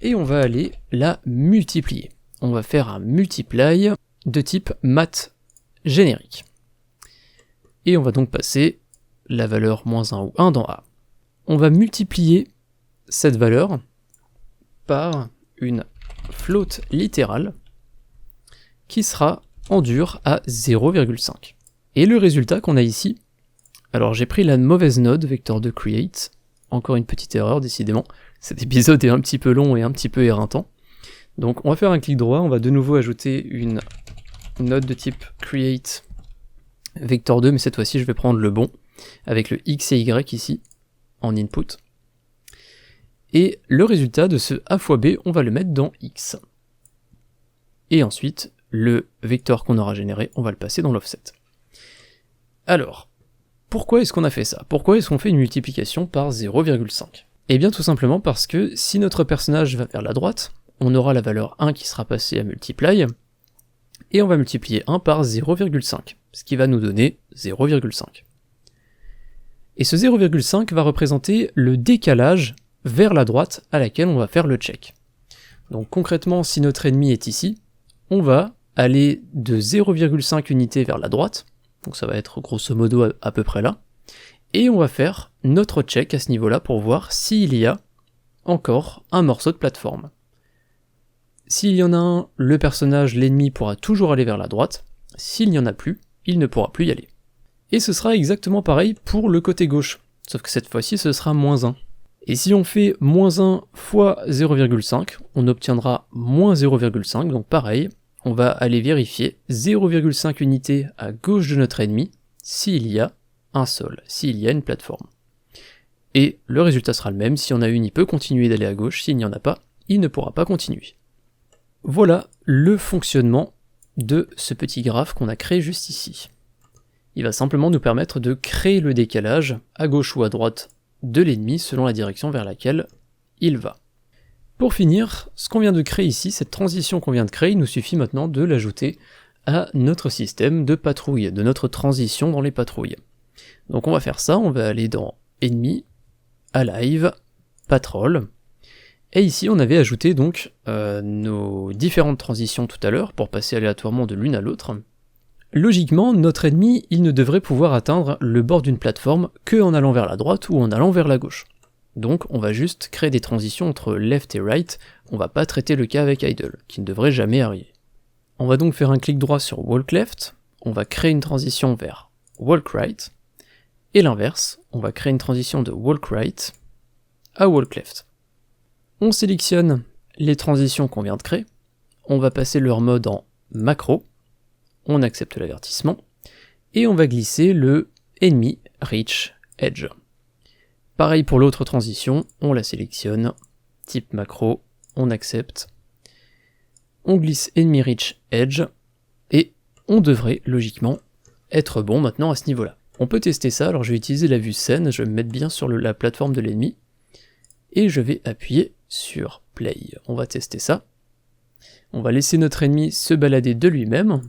Et on va aller la multiplier. On va faire un multiply de type math générique. Et on va donc passer la valeur -1 ou 1 dans A. On va multiplier cette valeur par une float littérale qui sera en dur à 0,5. Et le résultat qu'on a ici, alors j'ai pris la mauvaise node vector2 create, encore une petite erreur décidément, cet épisode est un petit peu long et un petit peu éreintant. Donc on va faire un clic droit, on va de nouveau ajouter une node de type create vector2, mais cette fois-ci je vais prendre le bon, avec le x et y ici, en input. Et le résultat de ce a fois b, on va le mettre dans x. Et ensuite, le vecteur qu'on aura généré, on va le passer dans l'offset. Alors, pourquoi est-ce qu'on a fait ça? Pourquoi est-ce qu'on fait une multiplication par 0,5? Eh bien tout simplement parce que si notre personnage va vers la droite, on aura la valeur 1 qui sera passée à multiply, et on va multiplier 1 par 0,5, ce qui va nous donner 0,5. Et ce 0,5 va représenter le décalage vers la droite à laquelle on va faire le check. Donc concrètement, si notre ennemi est ici, on va aller de 0,5 unités vers la droite, donc ça va être grosso modo à peu près là, et on va faire notre check à ce niveau-là pour voir s'il y a encore un morceau de plateforme. S'il y en a un, le personnage, l'ennemi, pourra toujours aller vers la droite, s'il n'y en a plus, il ne pourra plus y aller. Et ce sera exactement pareil pour le côté gauche. sauf que cette fois-ci ce sera moins 1. Et si on fait moins 1 fois 0,5, on obtiendra moins 0,5, donc pareil, on va aller vérifier 0,5 unités à gauche de notre ennemi s'il y a un sol, s'il y a une plateforme. Et le résultat sera le même, si on a une, il peut continuer d'aller à gauche, s'il n'y en a pas, il ne pourra pas continuer. Voilà le fonctionnement de ce petit graphe qu'on a créé juste ici. Il va simplement nous permettre de créer le décalage à gauche ou à droite de l'ennemi selon la direction vers laquelle il va. Pour finir, ce qu'on vient de créer ici, cette transition qu'on vient de créer, il nous suffit maintenant de l'ajouter à notre système de patrouille, de notre transition dans les patrouilles. Donc on va faire ça, on va aller dans Ennemi, Alive, Patrol, et ici on avait ajouté donc nos différentes transitions tout à l'heure pour passer aléatoirement de l'une à l'autre. Logiquement, notre ennemi, il ne devrait pouvoir atteindre le bord d'une plateforme que en allant vers la droite ou en allant vers la gauche. Donc on va juste créer des transitions entre left et right, on va pas traiter le cas avec idle, qui ne devrait jamais arriver. On va donc faire un clic droit sur walk left, on va créer une transition vers walk right, et l'inverse, on va créer une transition de walk right à walk left. On sélectionne les transitions qu'on vient de créer, on va passer leur mode en macro, on accepte l'avertissement, et on va glisser le Enemy Reach Edge. Pareil pour l'autre transition, on la sélectionne, type macro, on accepte, on glisse Enemy Reach Edge, et on devrait logiquement être bon maintenant à ce niveau-là. On peut tester ça, alors je vais utiliser la vue scène, je vais me mettre bien sur la plateforme de l'ennemi, et je vais appuyer sur Play. On va tester ça. On va laisser notre ennemi se balader de lui-même,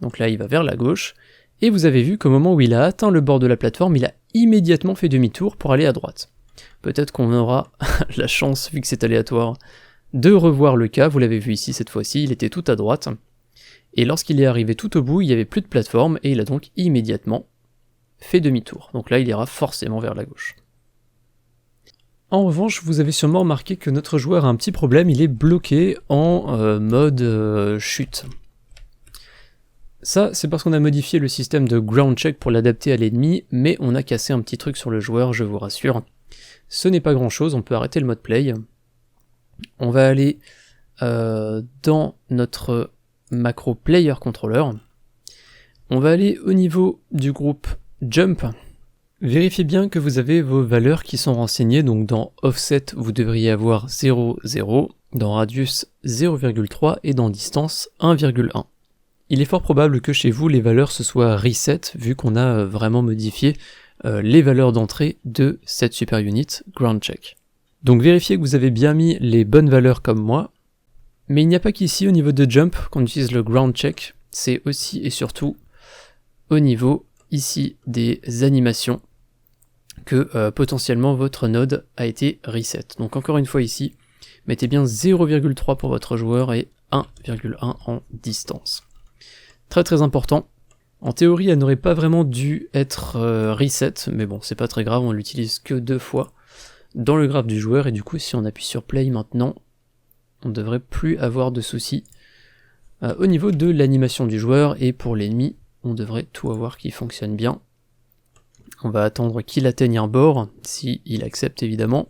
donc là il va vers la gauche, et vous avez vu qu'au moment où il a atteint le bord de la plateforme, il a immédiatement fait demi-tour pour aller à droite. Peut-être qu'on aura la chance, vu que c'est aléatoire, de revoir le cas, vous l'avez vu ici cette fois-ci, il était tout à droite, et lorsqu'il est arrivé tout au bout, il n'y avait plus de plateforme, et il a donc immédiatement fait demi-tour. Donc là il ira forcément vers la gauche. En revanche, vous avez sûrement remarqué que notre joueur a un petit problème, il est bloqué en mode chute. Ça, c'est parce qu'on a modifié le système de ground check pour l'adapter à l'ennemi, mais on a cassé un petit truc sur le joueur, je vous rassure. Ce n'est pas grand chose, on peut arrêter le mode play. On va aller dans notre macro player controller. On va aller au niveau du groupe jump. Vérifiez bien que vous avez vos valeurs qui sont renseignées, donc dans offset vous devriez avoir 0, 0, dans radius 0,3 et dans distance 1,1. Il est fort probable que chez vous les valeurs se soient reset vu qu'on a vraiment modifié les valeurs d'entrée de cette super unit ground check. Donc vérifiez que vous avez bien mis les bonnes valeurs comme moi, mais il n'y a pas qu'ici au niveau de jump qu'on utilise le ground check, c'est aussi et surtout au niveau ici des animations que potentiellement votre node a été reset. Donc encore une fois ici, mettez bien 0,3 pour votre joueur et 1,1 en distance. Très très important. En théorie, elle n'aurait pas vraiment dû être reset, mais bon, c'est pas très grave, on l'utilise que 2 fois dans le graphe du joueur, et du coup, si on appuie sur play maintenant, on devrait plus avoir de soucis au niveau de l'animation du joueur, et pour l'ennemi, on devrait tout avoir qui fonctionne bien. On va attendre qu'il atteigne un bord, si il accepte évidemment.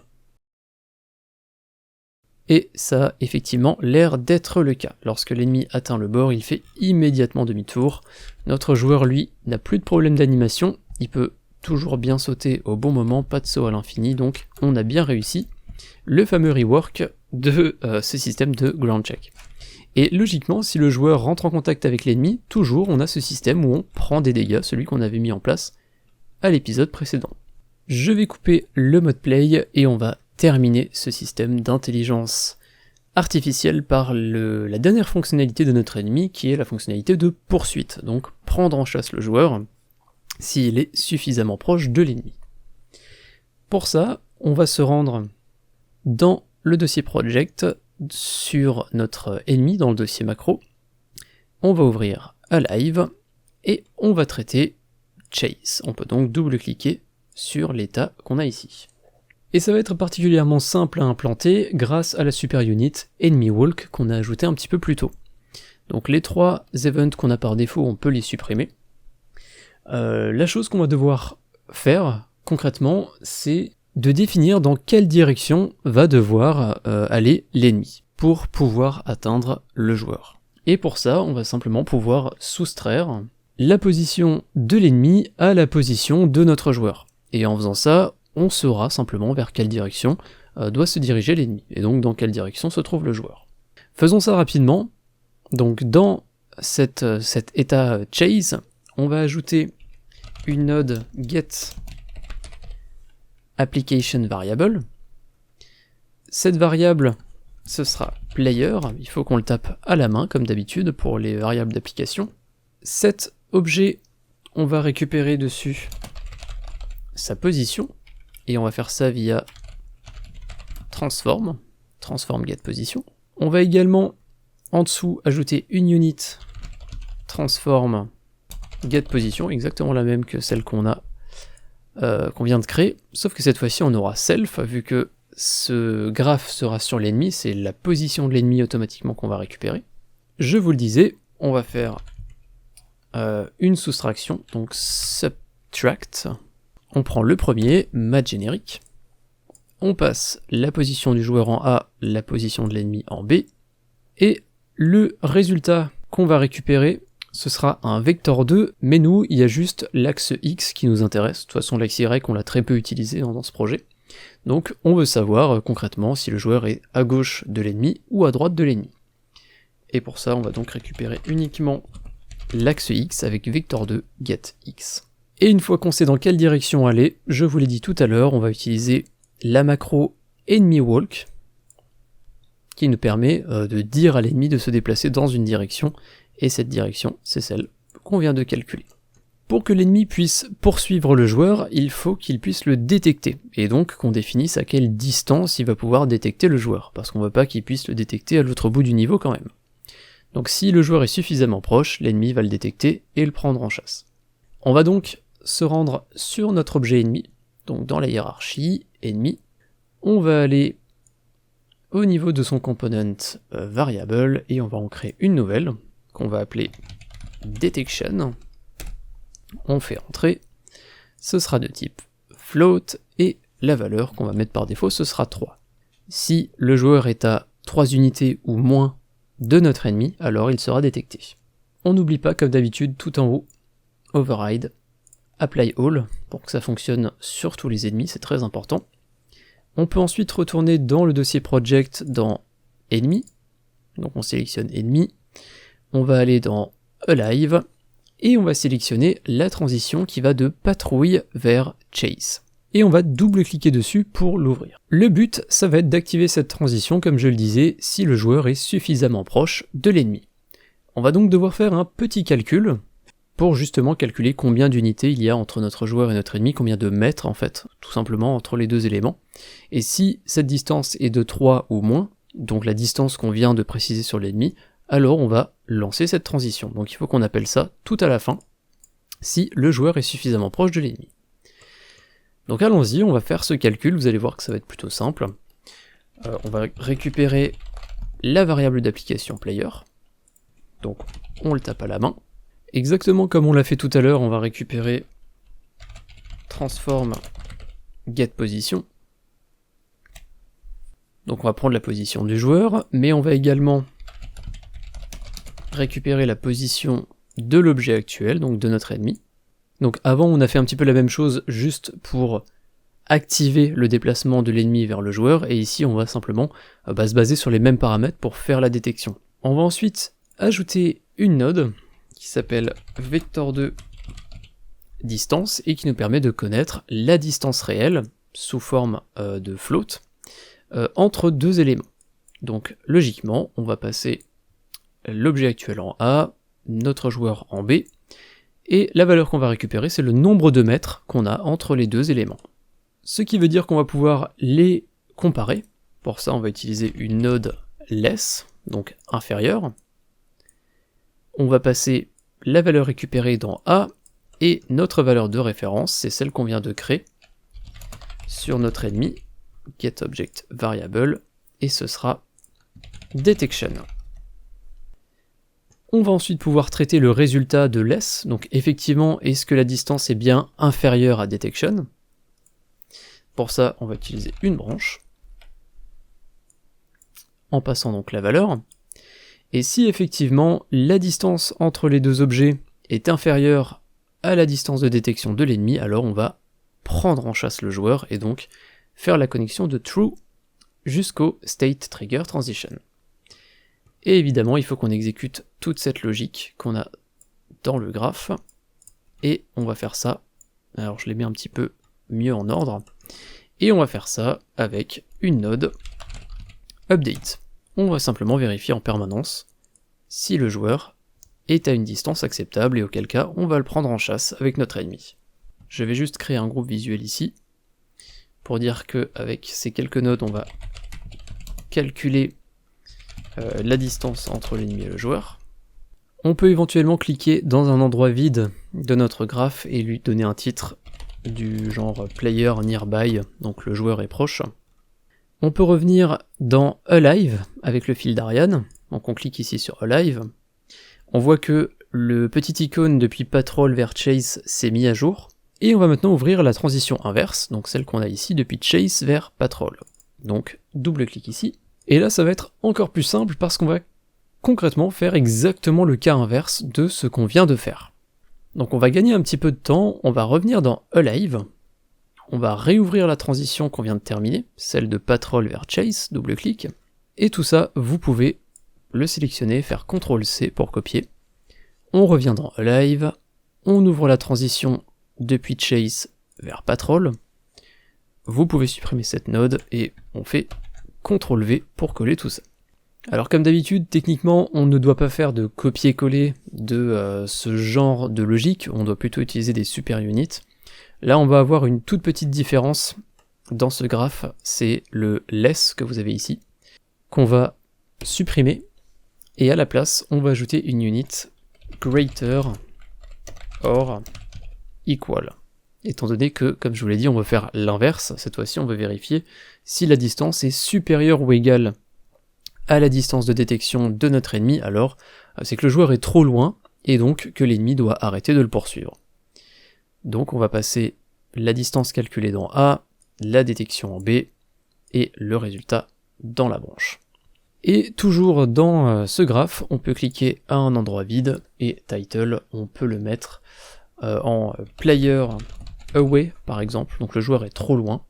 Et ça a effectivement l'air d'être le cas. Lorsque l'ennemi atteint le bord, il fait immédiatement demi-tour. Notre joueur, lui, n'a plus de problème d'animation, il peut toujours bien sauter au bon moment, pas de saut à l'infini, donc on a bien réussi le fameux rework de ce système de ground check. Et logiquement, si le joueur rentre en contact avec l'ennemi, toujours on a ce système où on prend des dégâts, celui qu'on avait mis en place à l'épisode précédent. Je vais couper le mode play et on va terminer ce système d'intelligence artificielle par la dernière fonctionnalité de notre ennemi, qui est la fonctionnalité de poursuite, donc prendre en chasse le joueur s'il est suffisamment proche de l'ennemi. Pour ça, on va se rendre dans le dossier project sur notre ennemi, dans le dossier macro, on va ouvrir Alive et on va traiter Chase. On peut donc double-cliquer sur l'état qu'on a ici. Et ça va être particulièrement simple à implanter grâce à la super unit Enemy Walk qu'on a ajouté un petit peu plus tôt. Donc les 3 events qu'on a par défaut, on peut les supprimer. La chose qu'on va devoir faire concrètement, c'est de définir dans quelle direction va devoir aller l'ennemi pour pouvoir atteindre le joueur. Et pour ça, on va simplement pouvoir soustraire la position de l'ennemi à la position de notre joueur. Et en faisant ça, on saura simplement vers quelle direction doit se diriger l'ennemi, et donc dans quelle direction se trouve le joueur. Faisons ça rapidement. Donc dans cet état chase, on va ajouter une node getApplicationVariable. Cette variable, ce sera player, il faut qu'on le tape à la main comme d'habitude pour les variables d'application. Cet objet, on va récupérer dessus sa position, et on va faire ça via transform getPosition. On va également en dessous ajouter une unit transform getPosition, exactement la même que celle qu'on vient de créer, sauf que cette fois-ci on aura self, vu que ce graphe sera sur l'ennemi, c'est la position de l'ennemi automatiquement qu'on va récupérer. Je vous le disais, on va faire une soustraction, donc subtract. On prend le premier, mat générique, on passe la position du joueur en A, la position de l'ennemi en B, et le résultat qu'on va récupérer, ce sera un vecteur 2, mais nous, il y a juste l'axe X qui nous intéresse. De toute façon, l'axe Y, on l'a très peu utilisé dans ce projet. Donc on veut savoir concrètement si le joueur est à gauche de l'ennemi ou à droite de l'ennemi. Et pour ça, on va donc récupérer uniquement l'axe X avec vecteur 2 getX. Et une fois qu'on sait dans quelle direction aller, je vous l'ai dit tout à l'heure, on va utiliser la macro enemyWalk, qui nous permet de dire à l'ennemi de se déplacer dans une direction, et cette direction, c'est celle qu'on vient de calculer. Pour que l'ennemi puisse poursuivre le joueur, il faut qu'il puisse le détecter, et donc qu'on définisse à quelle distance il va pouvoir détecter le joueur, parce qu'on ne veut pas qu'il puisse le détecter à l'autre bout du niveau quand même. Donc si le joueur est suffisamment proche, l'ennemi va le détecter et le prendre en chasse. On va donc se rendre sur notre objet ennemi, donc dans la hiérarchie, ennemi, on va aller au niveau de son component variable, et on va en créer une nouvelle, qu'on va appeler detection. On fait entrer, ce sera de type float, et la valeur qu'on va mettre par défaut, ce sera 3. Si le joueur est à 3 unités ou moins de notre ennemi, alors il sera détecté. On n'oublie pas, comme d'habitude, tout en haut, override, apply all, pour que ça fonctionne sur tous les ennemis, c'est très important. On peut ensuite retourner dans le dossier project dans ennemi, donc on sélectionne ennemi, on va aller dans alive, et on va sélectionner la transition qui va de patrouille vers chase. Et on va double-cliquer dessus pour l'ouvrir. Le but, ça va être d'activer cette transition, comme je le disais, si le joueur est suffisamment proche de l'ennemi. On va donc devoir faire un petit calcul, pour justement calculer combien d'unités il y a entre notre joueur et notre ennemi, combien de mètres en fait, tout simplement entre les deux éléments. Et si cette distance est de 3 ou moins, donc la distance qu'on vient de préciser sur l'ennemi, alors on va lancer cette transition. Donc il faut qu'on appelle ça tout à la fin, si le joueur est suffisamment proche de l'ennemi. Donc allons-y, on va faire ce calcul, vous allez voir que ça va être plutôt simple. On va récupérer la variable d'application player, donc on le tape à la main. Exactement comme on l'a fait tout à l'heure, on va récupérer transform getPosition. Donc on va prendre la position du joueur, mais on va également récupérer la position de l'objet actuel, donc de notre ennemi. Donc avant on a fait un petit peu la même chose juste pour activer le déplacement de l'ennemi vers le joueur, et ici on va simplement se baser sur les mêmes paramètres pour faire la détection. On va ensuite ajouter une node qui s'appelle vector2 distance et qui nous permet de connaître la distance réelle sous forme de float entre deux éléments. Donc logiquement on va passer l'objet actuel en A, notre joueur en B, et la valeur qu'on va récupérer c'est le nombre de mètres qu'on a entre les deux éléments. Ce qui veut dire qu'on va pouvoir les comparer. Pour ça on va utiliser une node less, donc inférieure. On va passer la valeur récupérée dans A, et notre valeur de référence, c'est celle qu'on vient de créer sur notre ennemi, getObjectVariable, et ce sera detection. On va ensuite pouvoir traiter le résultat de less, donc effectivement, est-ce que la distance est bien inférieure à detection? Pour ça, on va utiliser une branche, en passant donc la valeur. Et si effectivement la distance entre les deux objets est inférieure à la distance de détection de l'ennemi, alors on va prendre en chasse le joueur et donc faire la connexion de true jusqu'au state trigger transition. Et évidemment, il faut qu'on exécute toute cette logique qu'on a dans le graphe, et on va faire ça, alors je les mets un petit peu mieux en ordre, et on va faire ça avec une node update. On va simplement vérifier en permanence si le joueur est à une distance acceptable, et auquel cas on va le prendre en chasse avec notre ennemi. Je vais juste créer un groupe visuel ici, pour dire que avec ces quelques nodes on va calculer la distance entre l'ennemi et le joueur. On peut éventuellement cliquer dans un endroit vide de notre graphe et lui donner un titre du genre player nearby, donc le joueur est proche. On peut revenir dans Alive avec le fil d'Ariane, donc on clique ici sur Alive. On voit que le petit icône depuis Patrol vers Chase s'est mis à jour, et on va maintenant ouvrir la transition inverse, donc celle qu'on a ici depuis Chase vers Patrol. Donc double-clic ici, et là ça va être encore plus simple parce qu'on va concrètement faire exactement le cas inverse de ce qu'on vient de faire. Donc on va gagner un petit peu de temps, on va revenir dans Alive, on va réouvrir la transition qu'on vient de terminer, celle de Patrol vers Chase, double-clic, et tout ça, vous pouvez le sélectionner, faire CTRL-C pour copier. On revient dans Alive, on ouvre la transition depuis Chase vers Patrol, vous pouvez supprimer cette node, et on fait CTRL-V pour coller tout ça. Alors comme d'habitude, techniquement, on ne doit pas faire de copier-coller de ce genre de logique, on doit plutôt utiliser des super units. Là, on va avoir une toute petite différence dans ce graphe, c'est le less que vous avez ici, qu'on va supprimer, et à la place, on va ajouter une unit greater or equal. Étant donné que, comme je vous l'ai dit, on va faire l'inverse, cette fois-ci on va vérifier si la distance est supérieure ou égale à la distance de détection de notre ennemi, alors c'est que le joueur est trop loin, et donc que l'ennemi doit arrêter de le poursuivre. Donc on va passer la distance calculée dans A, la détection en B, et le résultat dans la branche. Et toujours dans ce graphe, on peut cliquer à un endroit vide, et title, on peut le mettre en player away par exemple, donc le joueur est trop loin.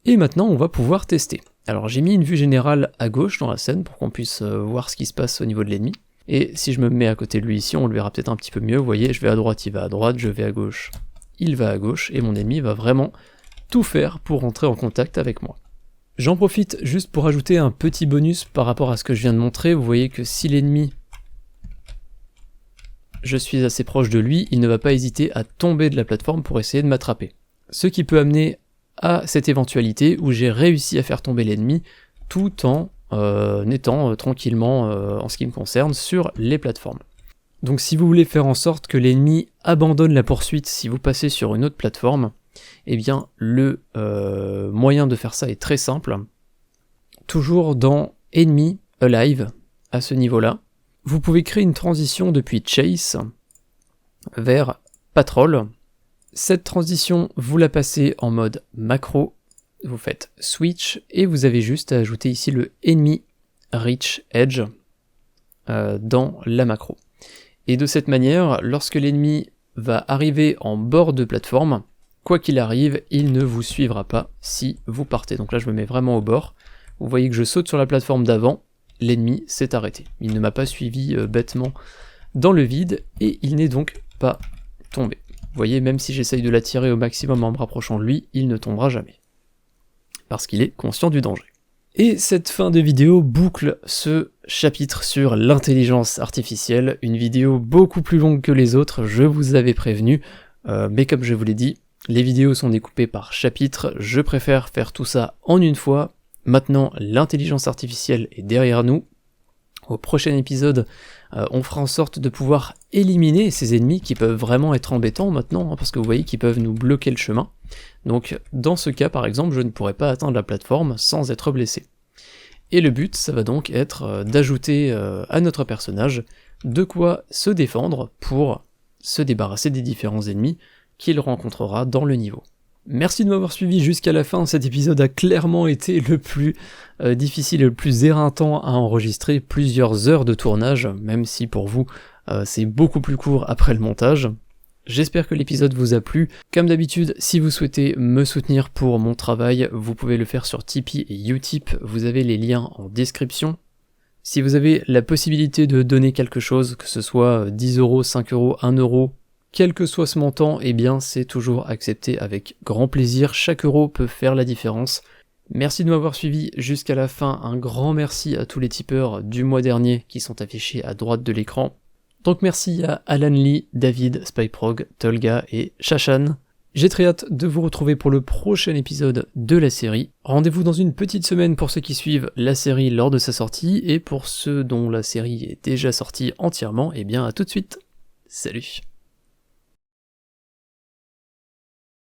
Et maintenant on va pouvoir tester. Alors j'ai mis une vue générale à gauche dans la scène pour qu'on puisse voir ce qui se passe au niveau de l'ennemi. Et si je me mets à côté de lui ici, on le verra peut-être un petit peu mieux. Vous voyez, je vais à droite, il va à droite, je vais à gauche, il va à gauche, et mon ennemi va vraiment tout faire pour rentrer en contact avec moi. J'en profite juste pour ajouter un petit bonus par rapport à ce que je viens de montrer. Vous voyez que si l'ennemi, je suis assez proche de lui, il ne va pas hésiter à tomber de la plateforme pour essayer de m'attraper. Ce qui peut amener à cette éventualité où j'ai réussi à faire tomber l'ennemi tout en étant tranquillement, en ce qui me concerne, sur les plateformes. Donc si vous voulez faire en sorte que l'ennemi abandonne la poursuite si vous passez sur une autre plateforme, eh bien le moyen de faire ça est très simple. Toujours dans Enemy Alive, à ce niveau-là, vous pouvez créer une transition depuis Chase vers Patrol. Cette transition, vous la passez en mode macro, vous faites switch, et vous avez juste à ajouter ici le enemy reach edge dans la macro. Et de cette manière, lorsque l'ennemi va arriver en bord de plateforme, quoi qu'il arrive, il ne vous suivra pas si vous partez. Donc là je me mets vraiment au bord, vous voyez que je saute sur la plateforme d'avant, l'ennemi s'est arrêté. Il ne m'a pas suivi bêtement dans le vide, et il n'est donc pas tombé. Vous voyez, même si j'essaye de l'attirer au maximum en me rapprochant de lui, il ne tombera jamais. Parce qu'il est conscient du danger. Et cette fin de vidéo boucle ce chapitre sur l'intelligence artificielle, une vidéo beaucoup plus longue que les autres, je vous avais prévenu, mais comme je vous l'ai dit, les vidéos sont découpées par chapitre, je préfère faire tout ça en une fois. Maintenant, l'intelligence artificielle est derrière nous. Au prochain épisode, on fera en sorte de pouvoir éliminer ces ennemis qui peuvent vraiment être embêtants maintenant, hein, parce que vous voyez qu'ils peuvent nous bloquer le chemin. Donc dans ce cas par exemple, je ne pourrais pas atteindre la plateforme sans être blessé. Et le but, ça va donc être d'ajouter à notre personnage de quoi se défendre pour se débarrasser des différents ennemis qu'il rencontrera dans le niveau. Merci de m'avoir suivi jusqu'à la fin, cet épisode a clairement été le plus difficile et le plus éreintant à enregistrer, plusieurs heures de tournage, même si pour vous c'est beaucoup plus court après le montage. J'espère que l'épisode vous a plu. Comme d'habitude, si vous souhaitez me soutenir pour mon travail, vous pouvez le faire sur Tipeee et Utip, vous avez les liens en description. Si vous avez la possibilité de donner quelque chose, que ce soit 10€, 5€, 1€, quel que soit ce montant, eh bien c'est toujours accepté avec grand plaisir, chaque euro peut faire la différence. Merci de m'avoir suivi jusqu'à la fin, un grand merci à tous les tipeurs du mois dernier qui sont affichés à droite de l'écran. Donc merci à Alan Lee, David, Spyprog, Tolga et Shashan. J'ai très hâte de vous retrouver pour le prochain épisode de la série. Rendez-vous dans une petite semaine pour ceux qui suivent la série lors de sa sortie, et pour ceux dont la série est déjà sortie entièrement, eh bien à tout de suite. Salut.